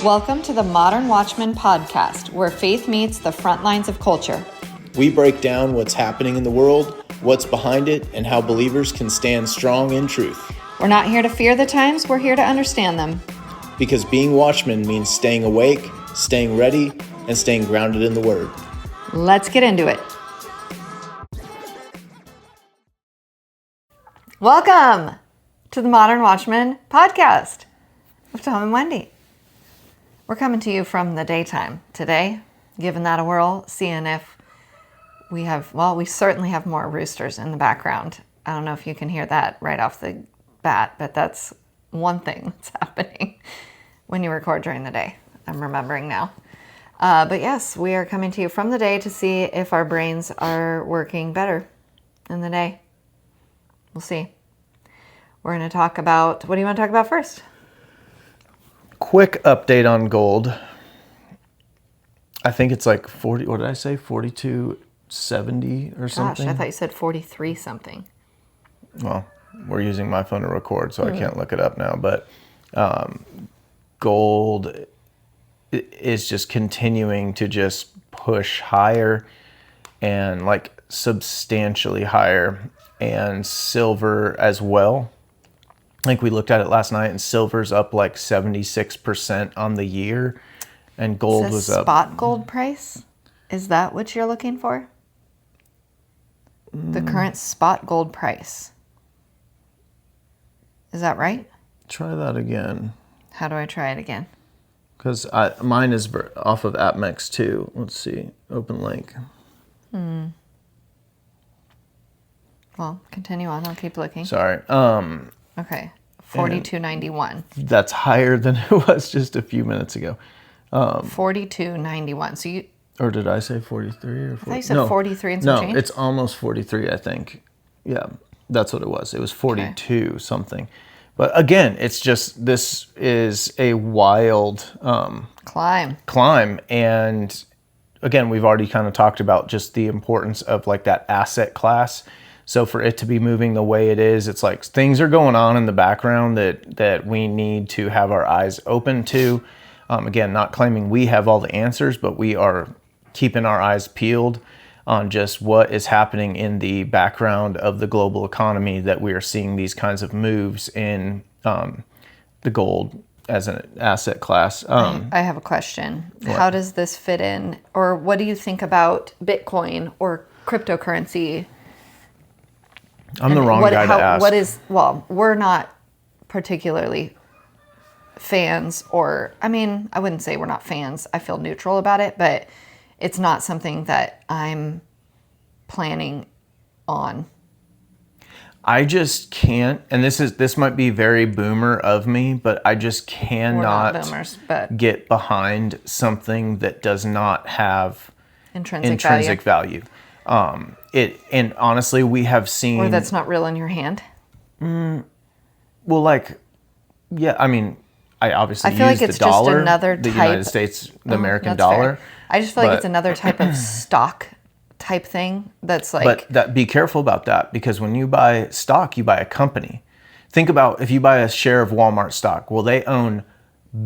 Welcome to the Modern Watchman podcast, where faith meets the front lines of culture. We break down what's happening in the world, what's behind it, and how believers can stand strong in truth. We're not here to fear the times, we're here to understand them. Because being watchmen means staying awake, staying ready, and staying grounded in the Word. Let's get into it. Welcome to the Modern Watchman podcast with Tom and Wendy. We're coming to you from the daytime today, giving that a whirl, seeing if we have, we certainly have more roosters in the background. I don't know if you can hear that right off the bat, but that's one thing that's happening when you record during the day. I'm remembering now. But yes, we are coming to you from the day to see if our brains are working better in the day. We'll see. We're going to talk about, what do you want to talk about first? Quick update on gold. I think it's like 40, what did I say? 42.70 or something? Gosh, I thought you said 43 something. Well, we're using my phone to record, so I can't look it up now. But gold is just continuing to just push higher and like substantially higher. And silver as well. I think we looked at it last night, and silver's up like 76% on the year, and gold was up. Spot gold price? Is that what you're looking for? The current spot gold price. Is that right? Try that again. How do I try it again? Because mine is off of AppMex too. Let's see. Open link. Well, continue on. I'll keep looking. Sorry. Okay. 42.91. That's higher than it was just a few minutes ago. 42.91. So you... Or did I say 43 or 40? I thought you said 43 and some change. No, it's almost 43, I think. Yeah, that's what it was. It was 42 something. But again, it's just, this is a wild climb. And again, we've already kind of talked about just the importance of like that asset class. So for it to be moving the way it is, it's like things are going on in the background that we need to have our eyes open to. Again, not claiming we have all the answers, but we are keeping our eyes peeled on just what is happening in the background of the global economy, that we are seeing these kinds of moves in the gold as an asset class. I have a question. What? How does this fit in? Or what do you think about Bitcoin or cryptocurrency? I'm the wrong guy to ask. We're not particularly fans, or, I mean, I wouldn't say we're not fans. I feel neutral about it, but it's not something that I'm planning on. I just can't, and this might be very boomer of me, but I just cannot get behind something that does not have intrinsic value. And honestly, we have seen... Or that's not real in your hand? Well, like, yeah, I mean, I obviously feel use like it's the dollar, just another the type... United States, the American dollar. Fair. I just feel like it's another type of stock type thing that's like... But be careful about that, because when you buy stock, you buy a company. Think about if you buy a share of Walmart stock. Well, they own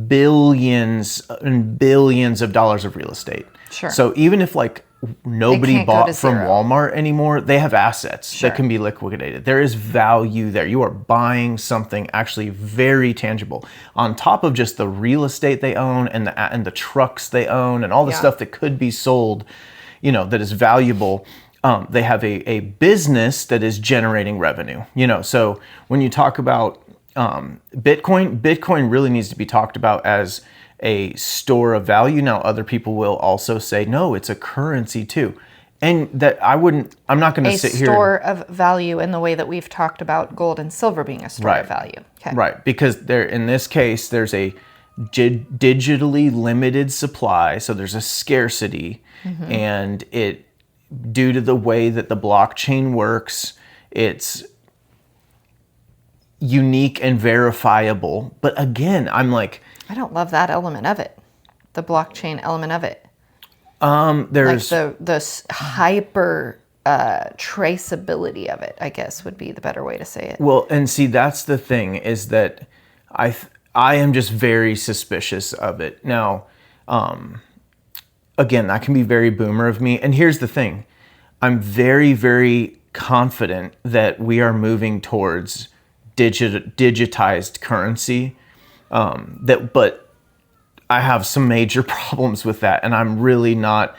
billions and billions of dollars of real estate. Sure. So even if like nobody bought from Walmart anymore, they have assets that can be liquidated. There is value there. You are buying something actually very tangible on top of just the real estate they own and the trucks they own and all the stuff that could be sold, that is valuable. They have a business that is generating revenue, so when you talk about Bitcoin really needs to be talked about as a store of value. Now, other people will also say, no, it's a currency too. And that I'm not going to sit here. A store of value in the way that we've talked about gold and silver being a store of value. Okay. Right. Because in this case, there's a digitally limited supply. So there's a scarcity, and due to the way that the blockchain works, it's unique and verifiable. But again, I'm like, I don't love that element of it, the blockchain element of it. There's like the hyper traceability of it, I guess would be the better way to say it. Well, and see, that's the thing, is that I am just very suspicious of it. Now, again, that can be very boomer of me. And here's the thing. I'm very, very confident that we are moving towards digitized currency. But I have some major problems with that, and I'm really not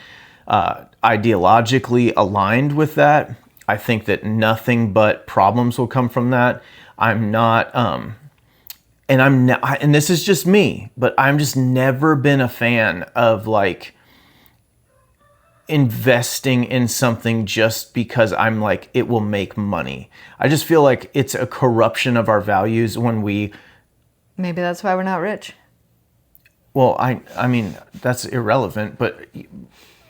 ideologically aligned with that. I think that nothing but problems will come from that. I'm not, and this is just me, but I'm just never been a fan of like investing in something just because I'm like, it will make money. I just feel like it's a corruption of our values when we... Maybe that's why we're not rich. Well, I mean, that's irrelevant, but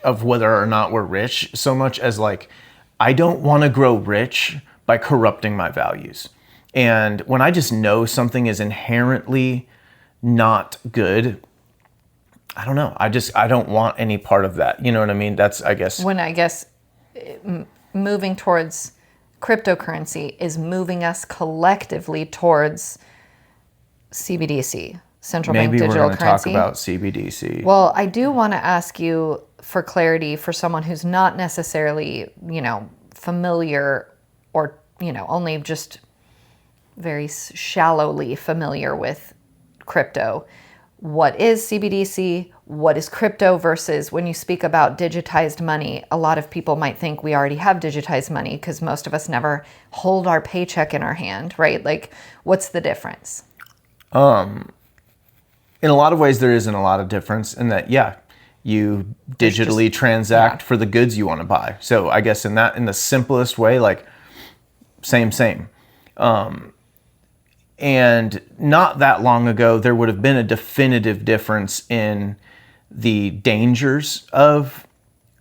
of whether or not we're rich, so much as like, I don't want to grow rich by corrupting my values. And when I just know something is inherently not good, I don't know. I don't want any part of that. You know what I mean? That's, I guess. Moving towards cryptocurrency is moving us collectively towards CBDC, central bank digital currency. Maybe we're going to talk about CBDC. Well, I do want to ask you for clarity for someone who's not necessarily, familiar or, only just very shallowly familiar with crypto. What is CBDC? What is crypto versus when you speak about digitized money? A lot of people might think we already have digitized money because most of us never hold our paycheck in our hand, right? Like, what's the difference? In a lot of ways, there isn't a lot of difference in that, you digitally transact for the goods you want to buy. So I guess in the simplest way, like same. And not that long ago, there would have been a definitive difference in the dangers of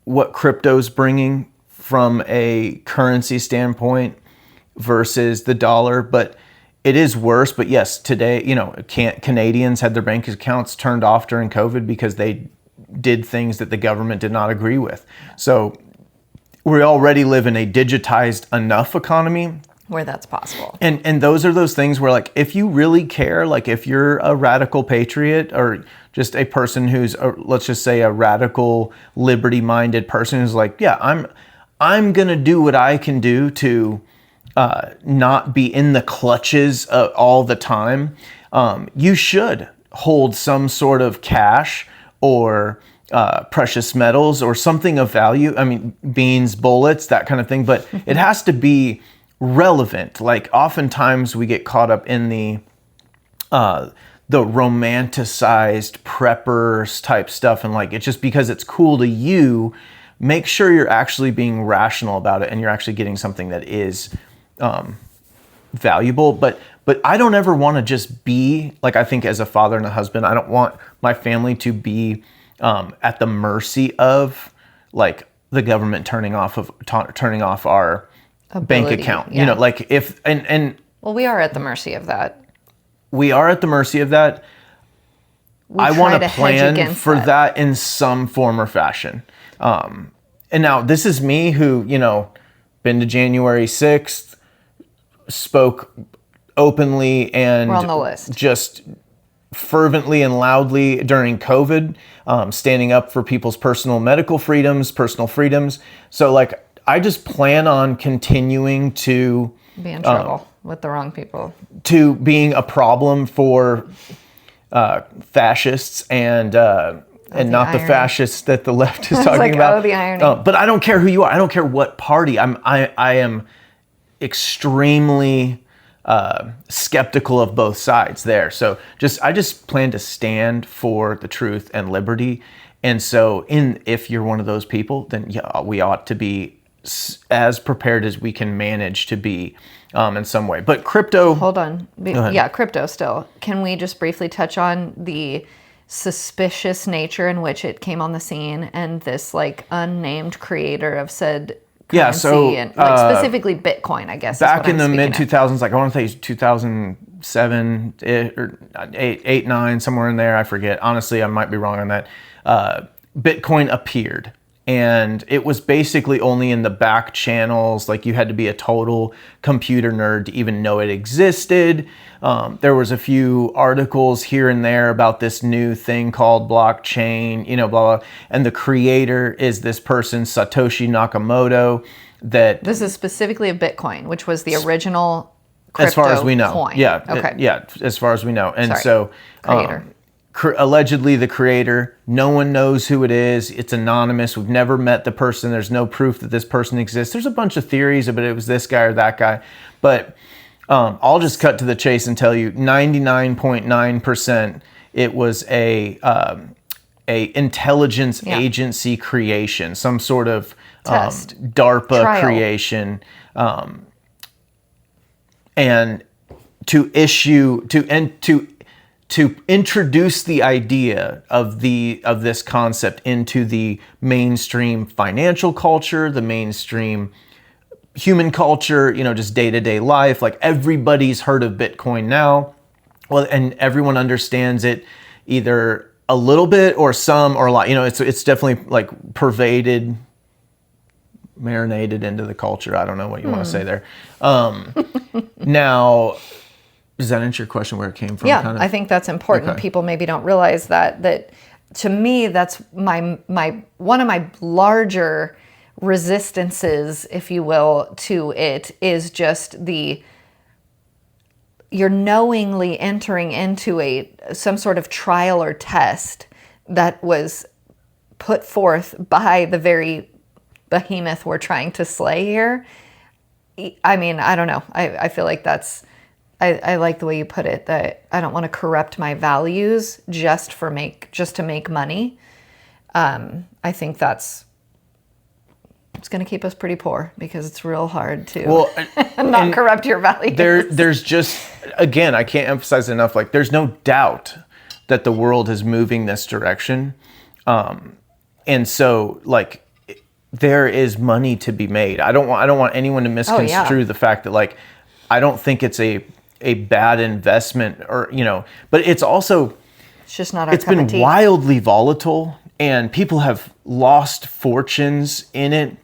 what crypto's bringing from a currency standpoint versus the dollar. But it is worse. But yes, today, Canadians had their bank accounts turned off during COVID because they did things that the government did not agree with. So we already live in a digitized enough economy where that's possible. And those are those things where, like, if you really care, like if you're a radical patriot or just a person who's, let's just say, a radical liberty-minded person who's like, I'm going to do what I can do to not be in the clutches all the time. You should hold some sort of cash or precious metals or something of value. I mean, beans, bullets, that kind of thing. But it has to be relevant. Like oftentimes we get caught up in the romanticized preppers type stuff, and like it's just because it's cool to you. Make sure you're actually being rational about it and you're actually getting something that is valuable. But I don't ever want to just be like, I think as a father and a husband, I don't want my family to be at the mercy of like the government turning off our bank account. Yeah. Like if and well, we are at the mercy of that. We are at the mercy of that. I want to plan for that in some form or fashion. And now this is me who, been to January 6th, spoke openly and we're on the list. Just fervently and loudly during COVID, standing up for people's personal freedoms. So like, I just plan on continuing to be in trouble with the wrong people, to being a problem for fascists and not the fascists that the left is talking about. Oh, the irony. But I don't care who you are. I don't care what party. I am extremely skeptical of both sides there. So I just plan to stand for the truth and liberty. And so if you're one of those people, then we ought to be as prepared as we can manage to be in some way. But crypto... Hold on. Yeah, crypto still. Can we just briefly touch on the suspicious nature in which it came on the scene and this like unnamed creator of said currency and like specifically Bitcoin, I guess. Back in the mid 2000s, like I want to say 2007 or 8, 9, somewhere in there. I forget. Honestly, I might be wrong on that. Bitcoin appeared. And it was basically only in the back channels. Like, you had to be a total computer nerd to even know it existed. There was a few articles here and there about this new thing called blockchain, blah, blah. And the creator is this person, Satoshi Nakamoto, that... This is specifically of Bitcoin, which was the original crypto as far as we know. coin. Yeah. Okay. As far as we know. And Creator. Allegedly the creator, no one knows who it is. It's anonymous. We've never met the person. There's no proof that this person exists. There's a bunch of theories about it was this guy or that guy. But I'll just cut to the chase and tell you 99.9% it was a intelligence agency creation, some sort of DARPA Trial. creation. And to introduce the idea of this concept into the mainstream financial culture, the mainstream human culture, just day-to-day life. Like, everybody's heard of Bitcoin now. Well, and everyone understands it either a little bit or some or a lot. It's definitely like pervaded, marinated into the culture. I don't know what you want to say there. Now, does that answer your question where it came from? Yeah, I think that's important. Okay. People maybe don't realize that to me, that's my one of my larger resistances, if you will, to it is just you're knowingly entering into some sort of trial or test that was put forth by the very behemoth we're trying to slay here. I mean, I don't know. I feel like I like the way you put it, that I don't want to corrupt my values just to make money. I think it's going to keep us pretty poor because it's real hard to not corrupt your values. There's just, again, I can't emphasize enough, like, there's no doubt that the world is moving this direction. And so, like, there is money to be made. I don't want anyone to misconstrue the fact that, like, I don't think it's a bad investment, or but it's just not our it's cup of been tea. wildly volatile, and people have lost fortunes in it.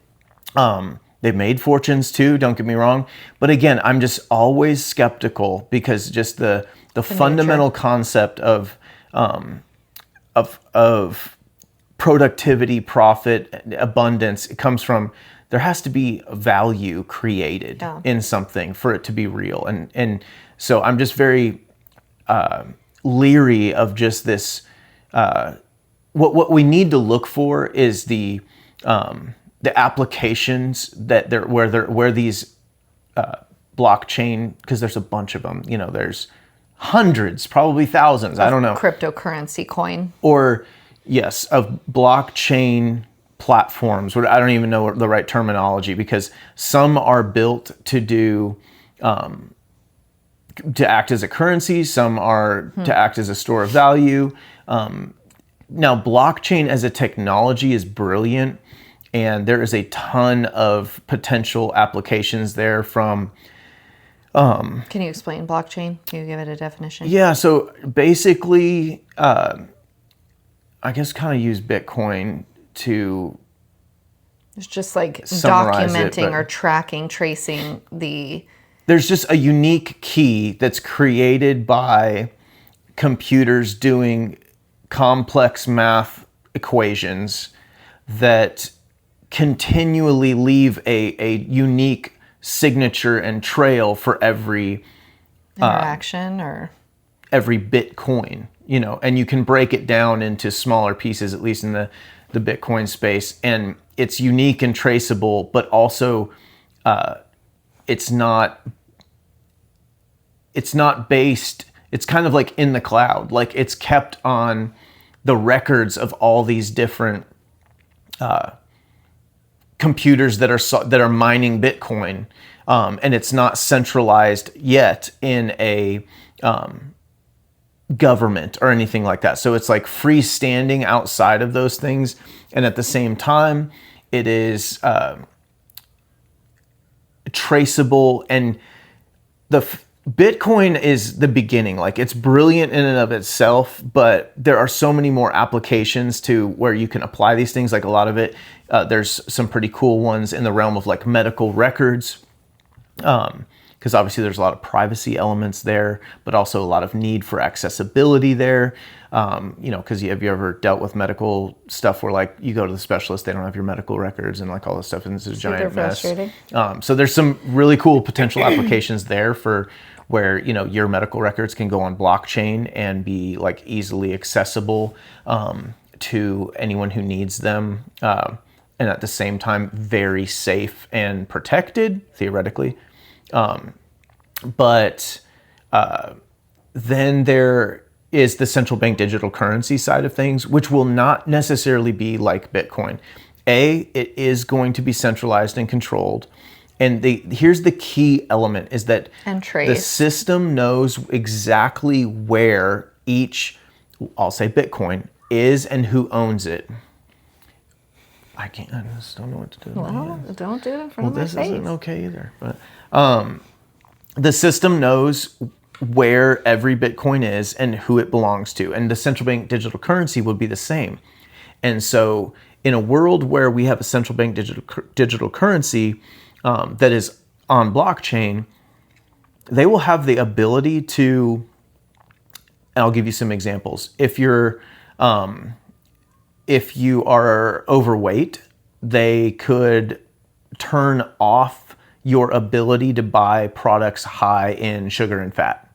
They've made fortunes too, don't get me wrong, but again, I'm just always skeptical because just the fundamental concept of productivity, profit, abundance, it comes from, there has to be value created in something for it to be real. And so I'm just very leery of just this. What we need to look for is the applications where these blockchain, because there's a bunch of them. There's hundreds, probably thousands. I don't know. Cryptocurrency coin. Or yes, of blockchain platforms. I don't even know the right terminology, because some are built to do to act as a currency, some are to act as a store of value. Now, blockchain as a technology is brilliant, and there is a ton of potential applications there from... Can you explain blockchain? Can you give it a definition? Yeah, so basically, I guess kind of use Bitcoin to... It's just like summarize documenting or tracing the... There's just a unique key that's created by computers doing complex math equations that continually leave a unique signature and trail for every interaction or every Bitcoin, and you can break it down into smaller pieces, at least in the Bitcoin space, and it's unique and traceable, but also it's not based, it's kind of like in the cloud, like it's kept on the records of all these different computers that are mining Bitcoin, and it's not centralized yet in a government or anything like that. So it's like freestanding outside of those things, and at the same time, it is traceable. And Bitcoin is the beginning. Like, it's brilliant in and of itself, but there are so many more applications to where you can apply these things. Like, a lot of it, there's some pretty cool ones in the realm of like medical records. Because obviously there's a lot of privacy elements there, but also a lot of need for accessibility there. Because have you ever dealt with medical stuff where like you go to the specialist, they don't have your medical records and like all this stuff, and it's a giant mess. So there's some really cool potential applications there for where your medical records can go on blockchain and be like easily accessible to anyone who needs them, and at the same time very safe and protected theoretically. But then there is the central bank digital currency side of things, which will not necessarily be like Bitcoin. It is going to be centralized and controlled. And here's the key element is that the system knows exactly where each, I'll say Bitcoin, is and who owns it. I just don't know what to do. Well, don't do it in front of my face. This isn't okay either. But the system knows where every Bitcoin is and who it belongs to. And the central bank digital currency would be the same. And so in a world where we have a central bank digital currency that is on blockchain, they will have the ability to, and I'll give you some examples. If you are overweight, they could turn off your ability to buy products high in sugar and fat.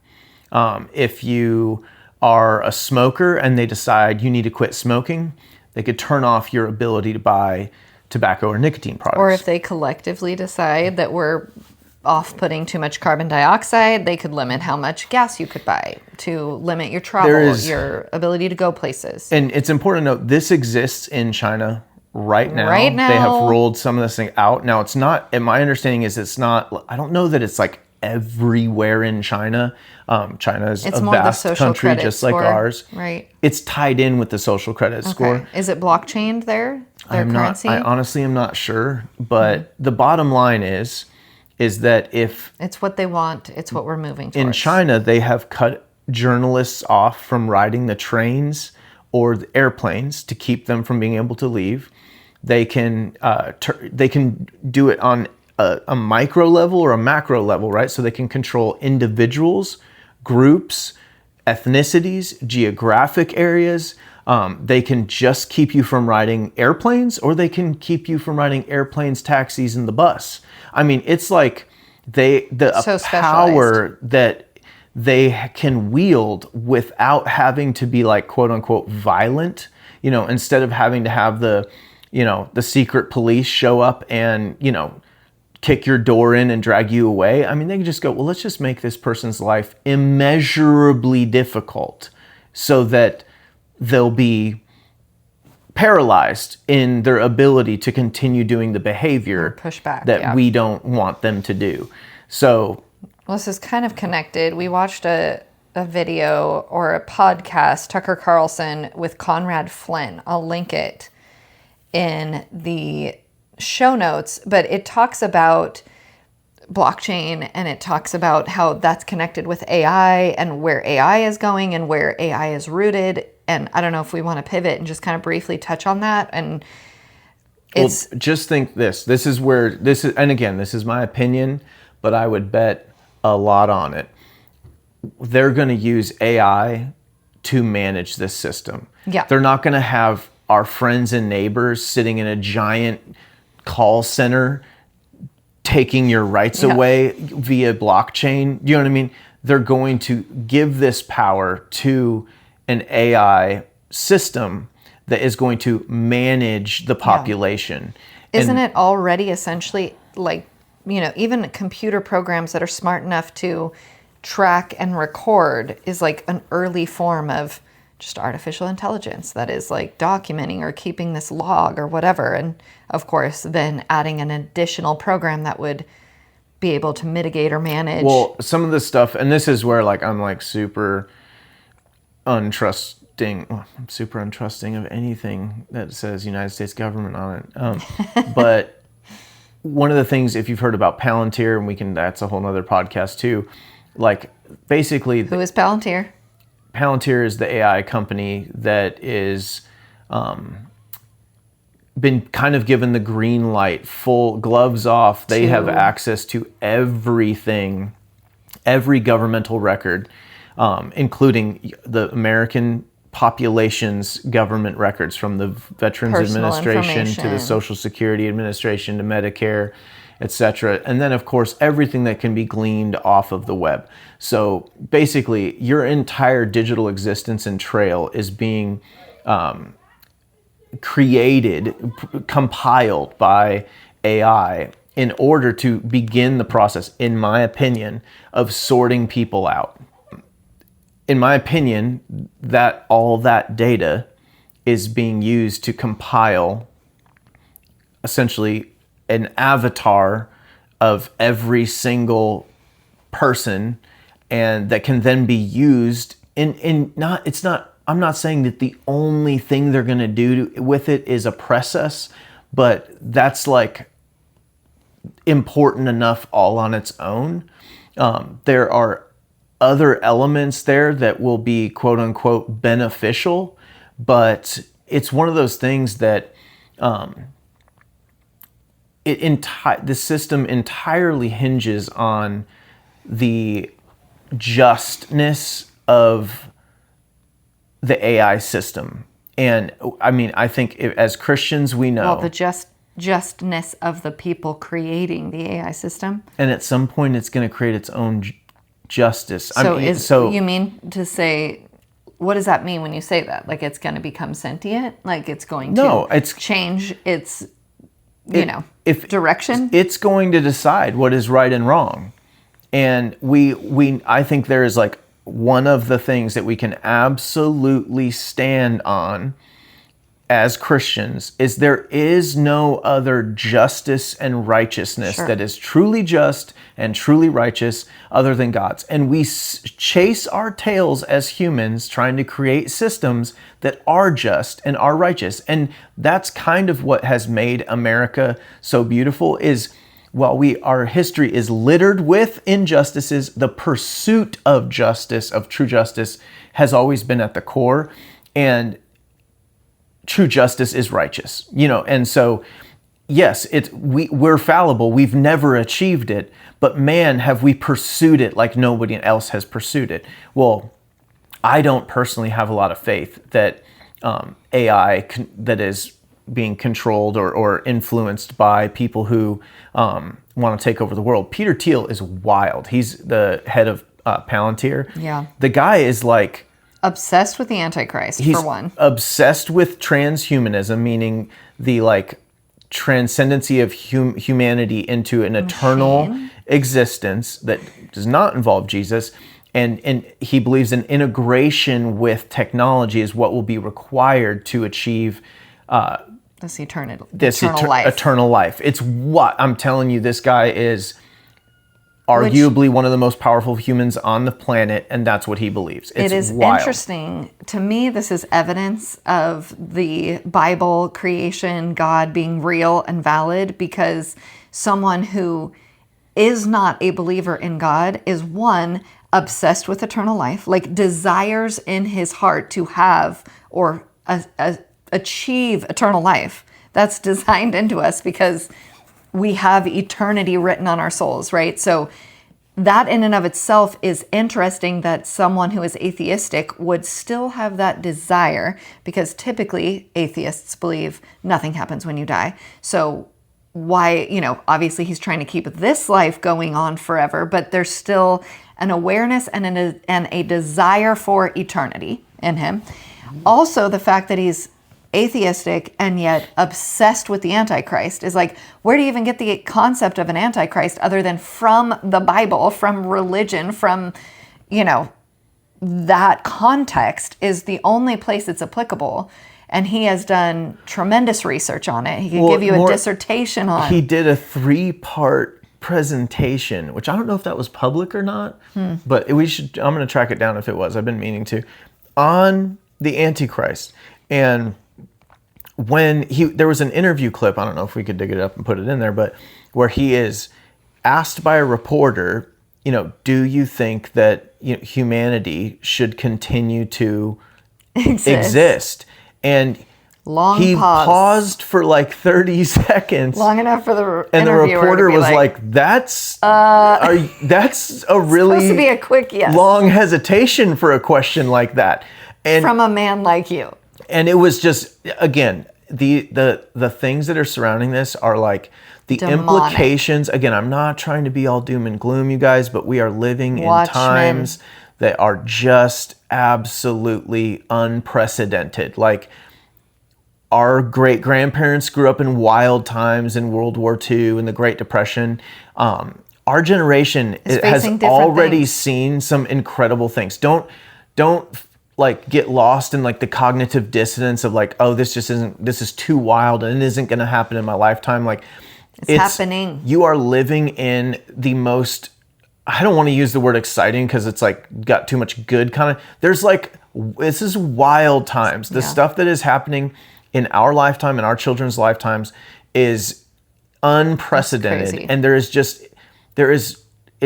If you are a smoker and they decide you need to quit smoking, they could turn off your ability to buy tobacco or nicotine products. Or if they collectively decide that we're off-putting too much carbon dioxide, they could limit how much gas you could buy to limit your travel, your ability to go places. And it's important to note, this exists in China right now. Right now. They have rolled some of this thing out. Now, it's not, and my understanding is it's not, I don't know that it's like everywhere in China. China is a vast country just like ours. Right. It's tied in with the social credit score. Is it blockchained there? Their currency? I honestly am not sure. But the bottom line is that if... It's what they want. It's what we're moving towards. In China, they have cut journalists off from riding the trains or the airplanes to keep them from being able to leave. They can do it on a micro level or a macro level, right? So they can control individuals, groups, ethnicities, geographic areas. They can just keep you from riding airplanes, or they can keep you from riding airplanes, taxis, and the bus. I mean, it's like the power that they can wield without having to be like, quote unquote, violent, instead of having to have the secret police show up and, kick your door in and drag you away. I mean, they can just go, well, let's just make this person's life immeasurably difficult so that they'll be paralyzed in their ability to continue doing the behavior that we don't want them to do. So, well, this is kind of connected. We watched a video or a podcast, Tucker Carlson with Conrad Flynn. I'll link it in the show notes, but it talks about blockchain and it talks about how that's connected with AI and where AI is going and where AI is rooted. And I don't know if we want to pivot and just kind of briefly touch on that. And it's just think this is where this is, and again, this is my opinion, but I would bet a lot on it. They're going to use AI to manage this system. Yeah. They're not going to have our friends and neighbors sitting in a giant call center taking your rights away via blockchain. You know what I mean? They're going to give this power to an AI system that is going to manage the population. Isn't it already essentially like, even computer programs that are smart enough to track and record is like an early form of just artificial intelligence that is like documenting or keeping this log or whatever. And of course, then adding an additional program that would be able to mitigate or manage. Well, some of this stuff, and this is where like I'm like super untrusting of anything that says United States government on it. But one of the things, if you've heard about Palantir, and that's a whole nother podcast too, like basically... Who is Palantir? Palantir is the AI company that is been kind of given the green light, full gloves off. They have access to everything, every governmental record, including the American population's government records, from the Veterans Administration to the Social Security Administration to Medicare, etc. And then, of course, everything that can be gleaned off of the web. So basically, your entire digital existence and trail is being created, compiled by AI in order to begin the process, in my opinion, of sorting people out. In my opinion, that all that data is being used to compile essentially an avatar of every single person, and that can then be used I'm not saying that the only thing they're going to do with it is oppress us, but that's like important enough all on its own. There are other elements there that will be quote unquote beneficial, but it's one of those things that the system entirely hinges on the justness of the AI system. And I mean, I think as Christians, we know... Well, the justness of the people creating the AI system. And at some point, it's going to create its own justice. So you mean to say, what does that mean when you say that? Like it's going to become sentient? Like it's going to change its, direction? It's going to decide what is right and wrong. And I think there is like one of the things that we can absolutely stand on as Christians is there is no other justice and righteousness that is truly just and truly righteous other than God's. And we chase our tails as humans trying to create systems that are just and are righteous. And that's kind of what has made America so beautiful is, while our history is littered with injustices, the pursuit of justice, of true justice, has always been at the core. And true justice is righteous, and so yes, we're fallible. We've never achieved it, but man, have we pursued it like nobody else has pursued it. Well, I don't personally have a lot of faith that AI that is being controlled or influenced by people who want to take over the world. Peter Thiel is wild. He's the head of Palantir. Yeah. The guy is like... obsessed with the Antichrist, He's for one. Obsessed with transhumanism, meaning the transcendency of humanity into an eternal existence that does not involve Jesus. And he believes an integration with technology is what will be required to achieve this eternal life. It's what I'm telling you. This guy is arguably one of the most powerful humans on the planet, and that's what he believes. It is wild. Interesting. To me, this is evidence of the Bible creation, God being real and valid, because someone who is not a believer in God is, one, obsessed with eternal life, like desires in his heart to have or achieve eternal life. That's designed into us because we have eternity written on our souls, right? So that in and of itself is interesting that someone who is atheistic would still have that desire, because typically atheists believe nothing happens when you die. So why, obviously he's trying to keep this life going on forever, but there's still an awareness and a desire for eternity in him. Also, the fact that he's atheistic and yet obsessed with the Antichrist is like, where do you even get the concept of an Antichrist other than from the Bible, from religion, from, that context is the only place it's applicable. And he has done tremendous research on it. He could give you a dissertation on it. He did a 3-part presentation, which I don't know if that was public or not, but I'm going to track it down if it was. I've been meaning to, on the Antichrist. And when there was an interview clip, I don't know if we could dig it up and put it in there, but where he is asked by a reporter, do you think that humanity should continue to exist? And he paused for like 30 seconds. Long enough for the and the reporter was like, that's a really supposed to be a quick yes. long hesitation for a question like that. And from a man like you. And it was just, again, the things that are surrounding this are like the demonic implications. Again, I'm not trying to be all doom and gloom, you guys, but we are living in times that are just absolutely unprecedented. Like, our great-grandparents grew up in wild times in World War II and the Great Depression. Our generation has already seen some incredible things. Don't like get lost in like the cognitive dissonance of like, oh, this is too wild and it isn't going to happen in my lifetime. Like, it's happening. You are living in the most, I don't want to use the word exciting because it's like got too much good kind of, this is wild times. The stuff that is happening in our lifetime and our children's lifetimes is unprecedented. And it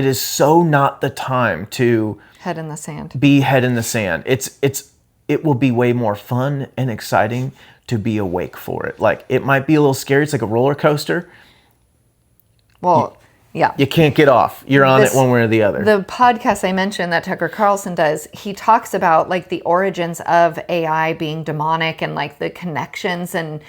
is so not the time to head in the sand. Be head in the sand. It will be way more fun and exciting to be awake for it. Like, it might be a little scary. It's like a roller coaster. Well, yeah. You can't get off. You're on it one way or the other. The podcast I mentioned that Tucker Carlson does, he talks about like the origins of AI being demonic and like the connections. And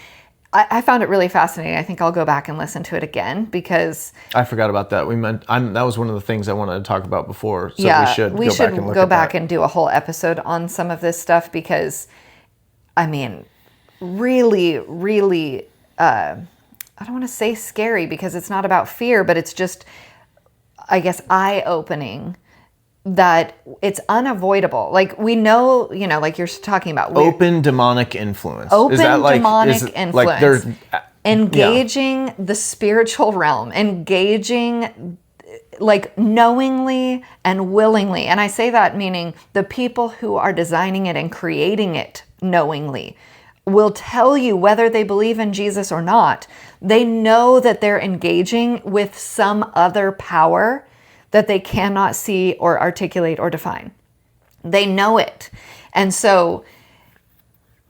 I found it really fascinating. I think I'll go back and listen to it again because I forgot about that. That was one of the things I wanted to talk about before. So we should go back and do a whole episode on some of this stuff because, I mean, really, really, I don't want to say scary because it's not about fear, but it's just, I guess, eye-opening that it's unavoidable. Like, we know, like you're talking about. Open demonic influence. Influence. Engaging the spiritual realm. Engaging, like, knowingly and willingly. And I say that meaning the people who are designing it and creating it knowingly will tell you whether they believe in Jesus or not. They know that they're engaging with some other power that they cannot see or articulate or define. They know it. And so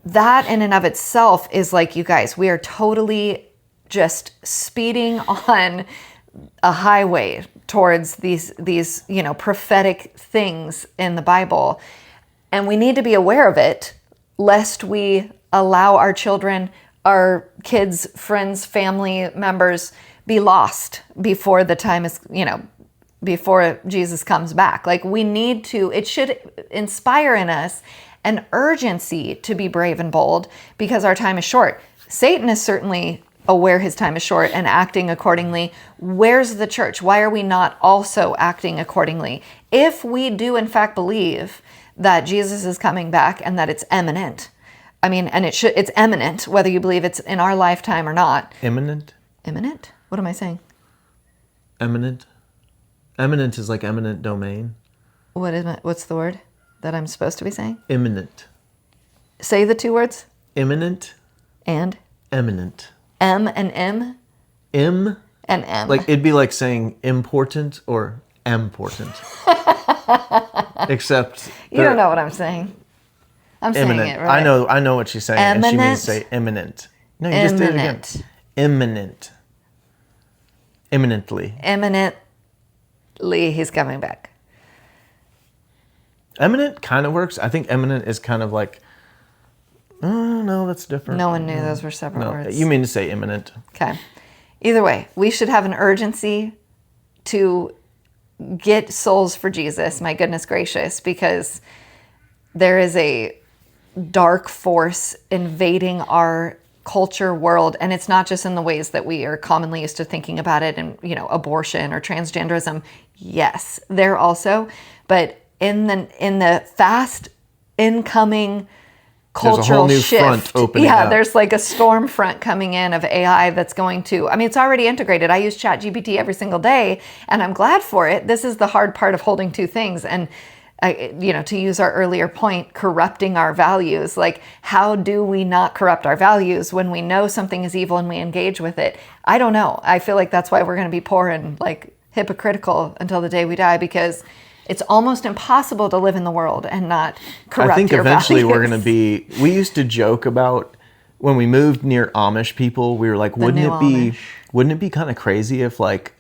that in and of itself is like, you guys, we are totally just speeding on a highway towards these prophetic things in the Bible. And we need to be aware of it, lest we allow our children, our kids, friends, family members be lost before the time is, before Jesus comes back. Like, we need to, it should inspire in us an urgency to be brave and bold because our time is short. Satan is certainly aware his time is short and acting accordingly. Where's the church? Why are we not also acting accordingly? If we do in fact believe that Jesus is coming back and that it's imminent, and it's imminent, whether you believe it's in our lifetime or not. Imminent? Imminent? What am I saying? Eminent? Eminent is like eminent domain. What's the word that I'm supposed to be saying? Imminent. Say the two words. Imminent. And? Eminent. M and M? M? And M. Like, it'd be like saying important or important. Except you don't know what I'm saying. I'm imminent. saying it right. I know what she's saying. Eminent. And she means to say imminent. No, you just did it again. Imminent. Imminently. Imminently, he's coming back. Eminent kind of works. I think eminent is kind of like, oh, no, that's different. No one knew those were separate words. You mean to say imminent. Okay. Either way, we should have an urgency to get souls for Jesus, my goodness gracious, because there is a dark force invading our culture world, and it's not just in the ways that we are commonly used to thinking about it, and abortion or transgenderism. Yes, there also, but in the fast incoming cultural there's a whole new shift, front opening up. There's like a storm front coming in of AI that's going to. It's already integrated. I use ChatGPT every single day, and I'm glad for it. This is the hard part of holding two things, and to use our earlier point, corrupting our values. Like, how do we not corrupt our values when we know something is evil and we engage with it? I don't know. I feel like that's why we're going to be pouring like hypocritical until the day we die, because it's almost impossible to live in the world and not corrupt. I think your eventually values. we're going to be. We used to joke about when we moved near Amish people. We were like, wouldn't it be kind of crazy if like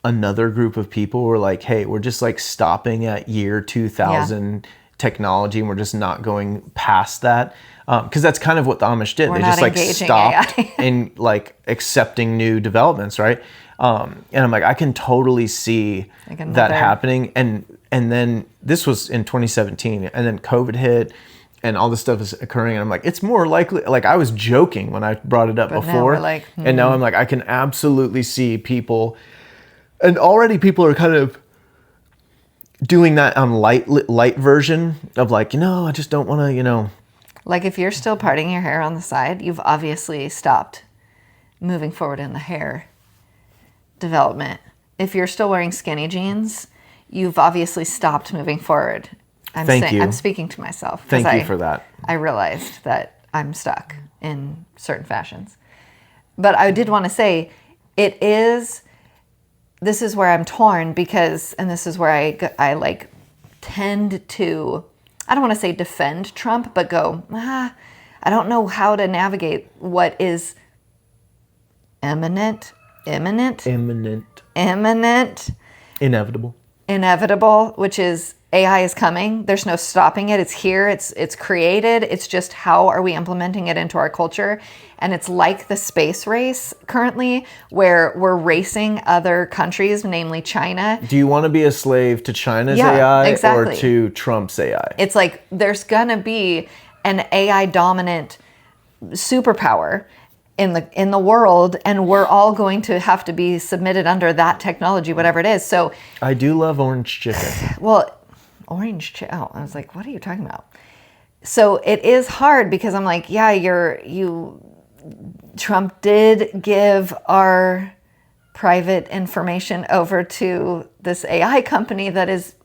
another group of people were like, hey, we're just like stopping at year 2000 technology and we're just not going past that. Because that's kind of what the Amish did. They just like stopped in like accepting new developments, right? And I'm like, I can totally see that happening. And then this was in 2017, and then COVID hit, and all this stuff is occurring. And I'm like, it's more likely. Like I was joking when I brought it up before, now we're like, and now I'm like, I can absolutely see people, and already people are kind of doing that on light version of like, I just don't want to, Like if you're still parting your hair on the side, you've obviously stopped moving forward in the hair development. If you're still wearing skinny jeans, you've obviously stopped moving forward. I'm speaking to myself. Thank you for that. I realized that I'm stuck in certain fashions. But I did want to say, this is where I'm torn because, and this is where I like tend to, I don't want to say defend Trump, but go, I don't know how to navigate what is imminent, inevitable, which is AI is coming. There's no stopping it. It's here. It's created. It's just how are we implementing it into our culture? And it's like the space race currently, where we're racing other countries, namely China. Do you want to be a slave to China's AI or to Trump's AI? It's like there's gonna be an AI dominant superpower in the world, and we're all going to have to be submitted under that technology, whatever it is. So I do love orange chicken. Well, I was like, what are you talking about? So it is hard because I'm like, yeah, Trump did give our private information over to this AI company that is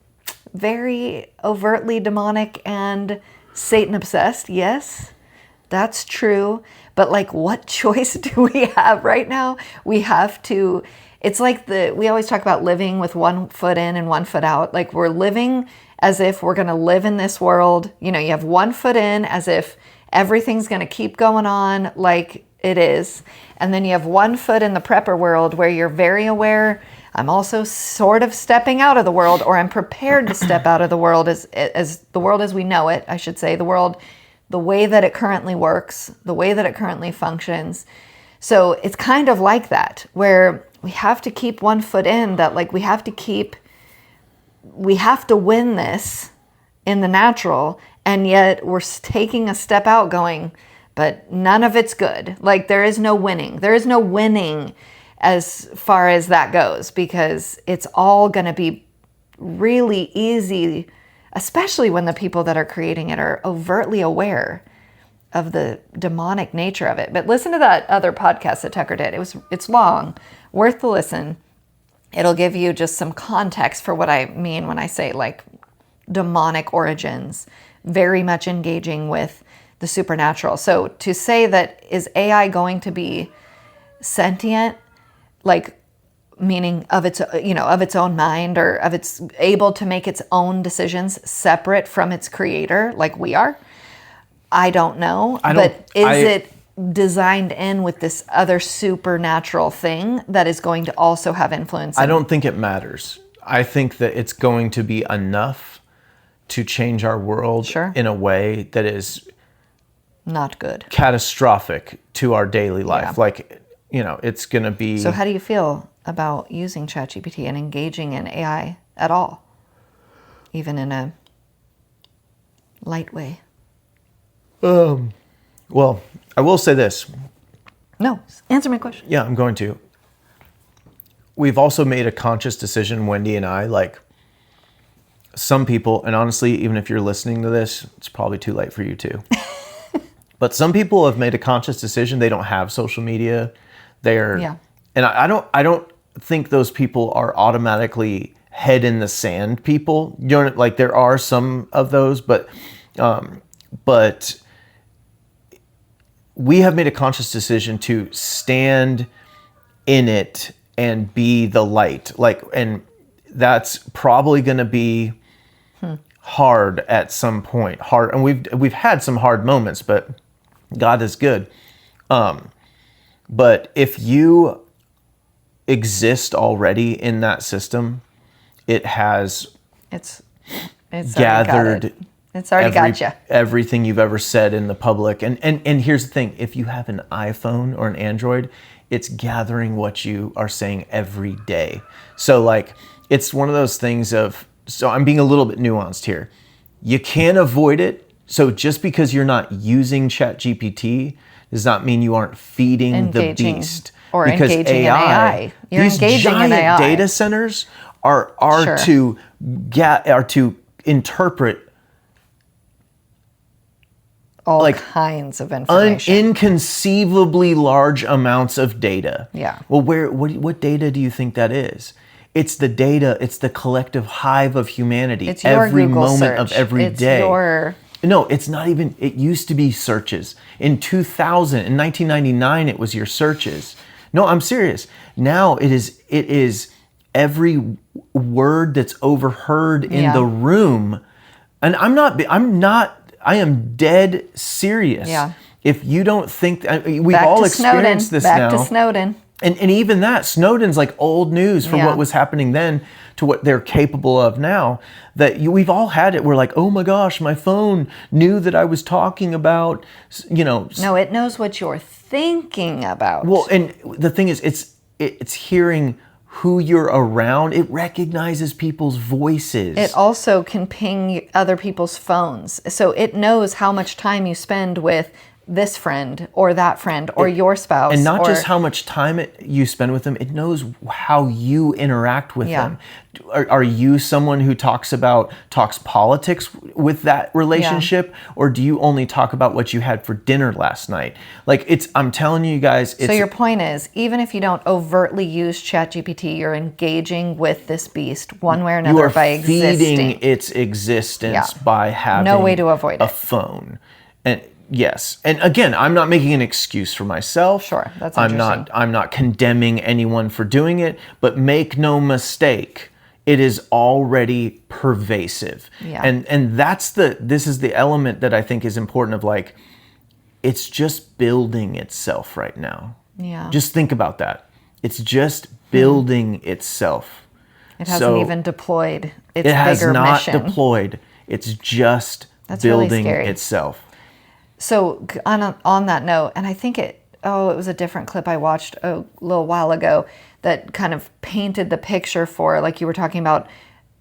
very overtly demonic and Satan obsessed. Yes, that's true. But like, what choice do we have right now? We have to, it's like we always talk about living with one foot in and one foot out. Like we're living as if we're going to live in this world. You have one foot in as if everything's going to keep going on like it is. And then you have one foot in the prepper world where you're very aware, I'm also sort of stepping out of the world, or I'm prepared to step out of the world as the world as we know it, I should say, the world, the way that it currently works, the way that it currently functions. So it's kind of like that, where we have to keep one foot in, that like we have to win this in the natural, and yet we're taking a step out going, but none of it's good. Like there is no winning. There is no winning as far as that goes, because it's all going to be really easy, especially when the people that are creating it are overtly aware of the demonic nature of it. But listen to that other podcast that Tucker did. It's long, worth the listen. It'll give you just some context for what I mean when I say like demonic origins, very much engaging with the supernatural. So to say that is AI going to be sentient, like meaning of its own mind, or of its able to make its own decisions separate from its creator like we are, I don't know. But is it designed in with this other supernatural thing that is going to also have influence? I don't think it matters. I think that it's going to be enough to change our world in a way that is not good, catastrophic to our daily life. Yeah. Like, it's going to be... So how do you feel about using ChatGPT and engaging in AI at all, even in a light way? Well, I will say this. No, answer my question. Yeah, I'm going to. We've also made a conscious decision, Wendy and I, like some people, and honestly, even if you're listening to this, it's probably too late for you too. But some people have made a conscious decision. They don't have social media. And I don't think those people are automatically head in the sand people. Like there are some of those, but we have made a conscious decision to stand in it and be the light. Like, and that's probably going to be hard at some point. Hard, and we've had some hard moments, but God is good. But if you exist already in that system, it has it's gathered. It's already got you. Everything you've ever said in the public. And here's the thing. If you have an iPhone or an Android, it's gathering what you are saying every day. So like, it's one of those things of, so I'm being a little bit nuanced here. You can't avoid it. So just because you're not using ChatGPT does not mean you aren't feeding the beast. Or because engaging in AI. You're these engaging giant in AI. data centers are Sure. to interpret all kinds of information. Inconceivably large amounts of data. Yeah. Well, what data do you think that is? It's the data. It's the collective hive of humanity. It's your every Google moment search. of every It's day. No, it's not even. It used to be searches. In 2000, in 1999, it was your searches. No, I'm serious. Now it is every word that's overheard in the room, and I am dead serious. Yeah. If you don't think we've all experienced this now. Back to Snowden. And even that, Snowden's like old news from what was happening then to what they're capable of now. We've all had it. We're like, oh my gosh, my phone knew that I was talking about, No, it knows what you're thinking about. Well, and the thing is, it's hearing who you're around. It recognizes people's voices. It also can ping other people's phones. So it knows how much time you spend with this friend or that friend or your spouse. And not just how much time you spend with them, it knows how you interact with them. Are you someone who talks politics with that relationship? Or do you only talk about what you had for dinner last night? Like, I'm telling you guys. So your point is, even if you don't overtly use ChatGPT, you're engaging with this beast one way or another by existing. Feeding its existence by having no way to avoid a phone. And yes. And again, I'm not making an excuse for myself. Sure, that's interesting. I'm not condemning anyone for doing it, but make no mistake, it is already pervasive. Yeah. And this is the element that I think is important of like, it's just building itself right now. Yeah. Just think about that. It's just building itself. It hasn't even deployed its bigger mission. It has not deployed. It's just building itself. So on that note, and I think it was a different clip I watched a little while ago that kind of painted the picture for, like you were talking about,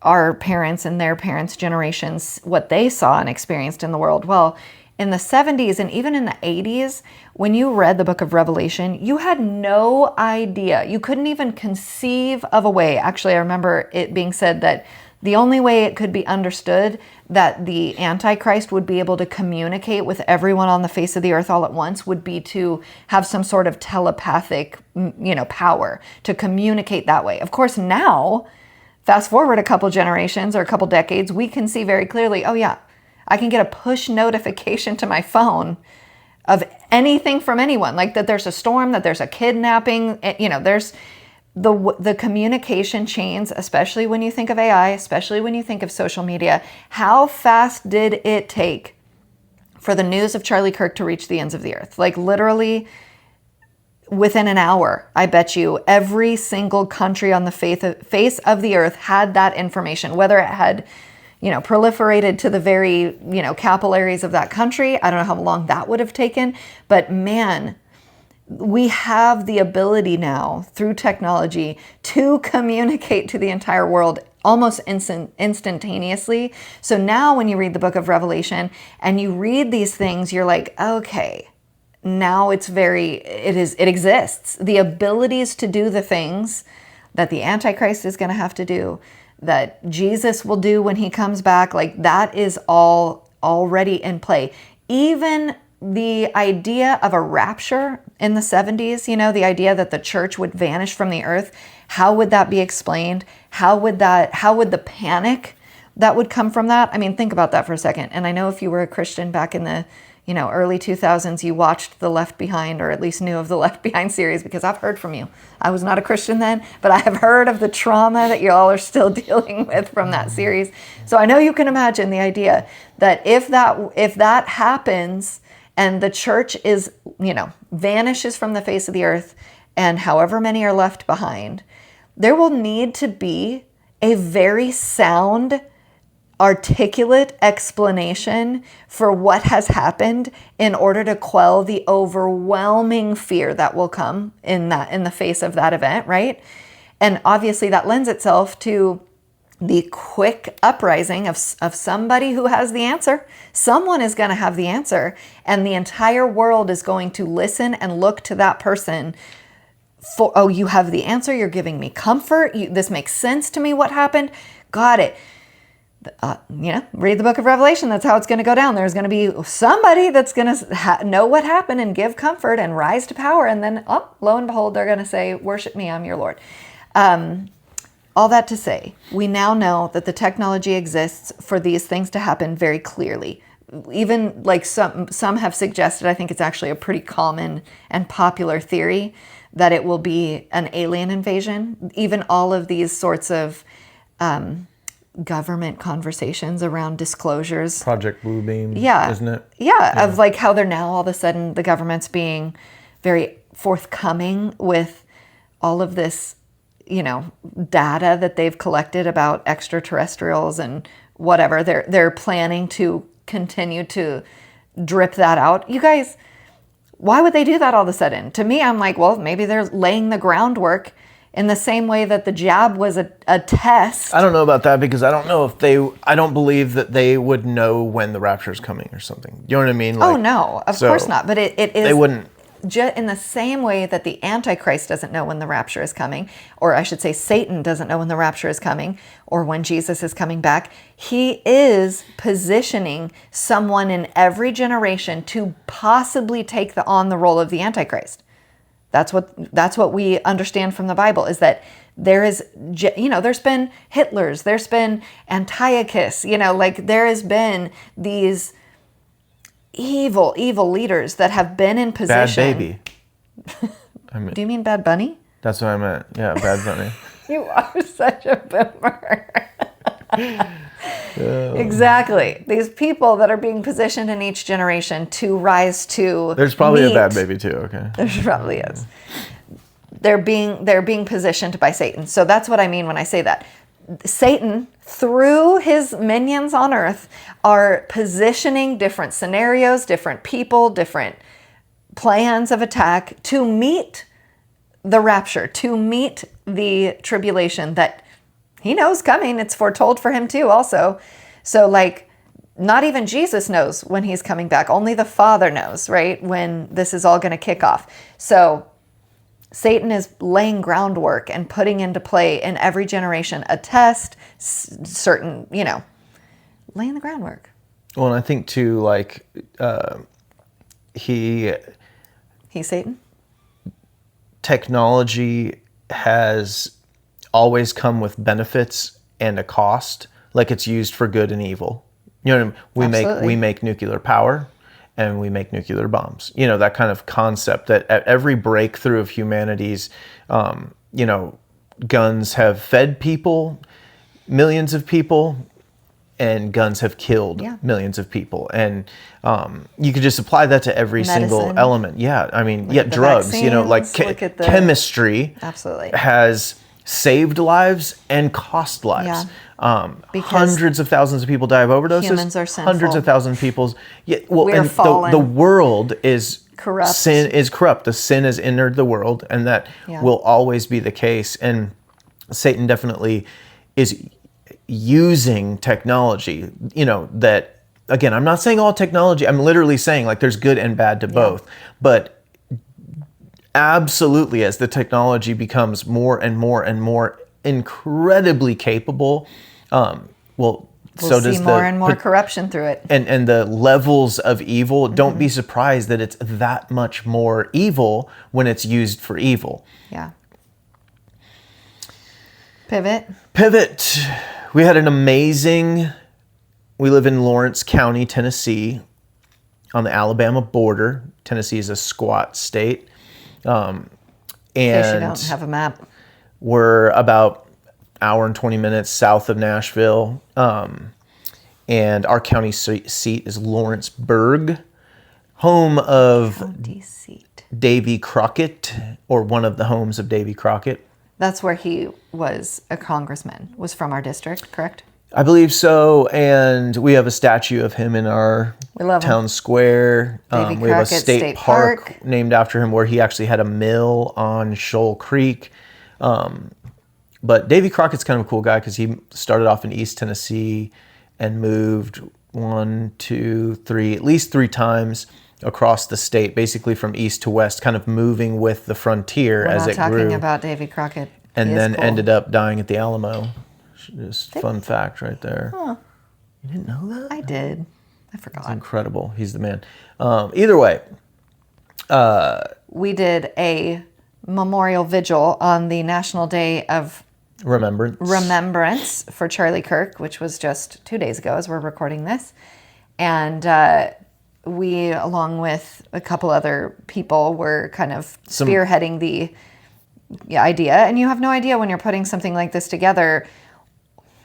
our parents and their parents' generations, what they saw and experienced in the world. Well, in the 70s and even in the 80s, when you read the book of Revelation, you had no idea. You couldn't even conceive of a way. Actually, I remember it being said that the only way it could be understood that the Antichrist would be able to communicate with everyone on the face of the earth all at once would be to have some sort of telepathic, power to communicate that way. Of course, now, fast forward a couple generations or a couple decades, we can see very clearly, oh yeah, I can get a push notification to my phone of anything from anyone, like that there's a storm, that there's a kidnapping, there's the communication chains, especially when you think of AI, especially when you think of social media. How fast did it take for the news of Charlie Kirk to reach the ends of the earth? Like literally within an hour, I bet you every single country on the face of the earth had that information, whether it had proliferated to the very, capillaries of that country. I don't know how long that would have taken, but man, we have the ability now through technology to communicate to the entire world almost instantaneously. So now when you read the book of Revelation and you read these things, you're like, okay, now it exists. The abilities to do the things that the Antichrist is going to have to do, that Jesus will do when he comes back, like that is all already in play. Even the idea of a rapture in the 70s, the idea that the church would vanish from the earth, how would that be explained? How would the panic that would come from that? I mean, think about that for a second. And I know if you were a Christian back in the, early 2000s, you watched the Left Behind, or at least knew of the Left Behind series, because I've heard from you. I was not a Christian then, but I have heard of the trauma that you all are still dealing with from that series. So I know you can imagine the idea that if that happens and the church is, vanishes from the face of the earth, and however many are left behind, there will need to be a very sound, articulate explanation for what has happened in order to quell the overwhelming fear that will come in the face of that event, right? And obviously that lends itself to the quick uprising of somebody who has the answer. Someone is going to have the answer, and the entire world is going to listen and look to that person for, oh, you have the answer, you're giving me comfort, this makes sense to me, what happened, got it. Read the book of Revelation. That's how it's going to go down. There's going to be somebody that's going to know what happened and give comfort and rise to power. And then, lo and behold, they're going to say, worship me, I'm your Lord. All that to say, we now know that the technology exists for these things to happen very clearly. Even like some have suggested, I think it's actually a pretty common and popular theory, that it will be an alien invasion. Even all of these sorts of government conversations around disclosures. Project Bluebeam, isn't it? Yeah, of like how they're now all of a sudden the government's being very forthcoming with all of this, data that they've collected about extraterrestrials and whatever. They're planning to continue to drip that out. You guys, why would they do that all of a sudden? To me, I'm like, well, maybe they're laying the groundwork in the same way that the jab was a test. I don't know about that, because I don't believe that they would know when the rapture is coming or something. You know what I mean? Oh, no, of course not. But it is. They wouldn't. In the same way that the Antichrist doesn't know when the rapture is coming, or I should say Satan doesn't know when the rapture is coming, or when Jesus is coming back, he is positioning someone in every generation to possibly take on the role of the Antichrist. That's what we understand from the Bible, is that there is, there's been Hitlers, there's been Antiochus, there has been these evil leaders that have been in position. Bad Baby. Do you mean Bad Bunny? That's what I meant. Yeah, Bad Bunny. You are such a boomer. Exactly. These people that are being positioned in each generation to rise to. There's probably a Bad Baby too. Okay. There probably is. They're being positioned by Satan. So that's what I mean when I say that. Satan, through his minions on earth, are positioning different scenarios, different people, different plans of attack to meet the rapture, to meet the tribulation that he knows coming. It's foretold for him too also. So not even Jesus knows when he's coming back. Only the Father knows, right? When this is all going to kick off. So Satan is laying groundwork and putting into play in every generation a test, certain, laying the groundwork. Well, and I think too, he's Satan? Technology has always come with benefits and a cost, like it's used for good and evil. You know what I mean? We make nuclear power, and we make nuclear bombs. That kind of concept that at every breakthrough of humanity's, guns have fed people, millions of people, and guns have killed millions of people. And you could just apply that to every single element. Yeah, I mean, drugs, vaccines, chemistry absolutely has saved lives and cost lives. Hundreds of thousands of people die of overdoses. Humans are sinful. Hundreds of thousands of people. The world is corrupt. Sin is corrupt. The sin has entered the world, and that will always be the case. And Satan definitely is using technology. That, again, I'm not saying all technology. I'm literally saying there's good and bad to both. But absolutely, as the technology becomes more and more and more incredibly capable, we'll see more and more corruption through it. And the levels of evil, don't be surprised that it's that much more evil when it's used for evil. Yeah. Pivot. We had we live in Lawrence County, Tennessee. on the Alabama border. Tennessee is a squat state. In case you don't have a map. We're about hour and 20 minutes south of Nashville. And our county seat is Lawrenceburg, home of County seat. Davy Crockett, or one of the homes of Davy Crockett. That's where he was a congressman, was from our district, correct? I believe so, and we have a statue of him in our town square. We have a state park named after him where he actually had a mill on Shoal Creek. But Davy Crockett's kind of a cool guy because he started off in East Tennessee and moved at least three times across the state, basically from east to west, kind of moving with the frontier as it grew. We're not talking about Davy Crockett. And then ended up dying at the Alamo. Just fun fact right there. Huh. You didn't know that? I did. I forgot. It's incredible. He's the man. Either way. We did a memorial vigil on the National Day of Remembrance for Charlie Kirk, which was just 2 days ago as we're recording this. And we, along with a couple other people, were kind of spearheading the idea. And you have no idea when you're putting something like this together,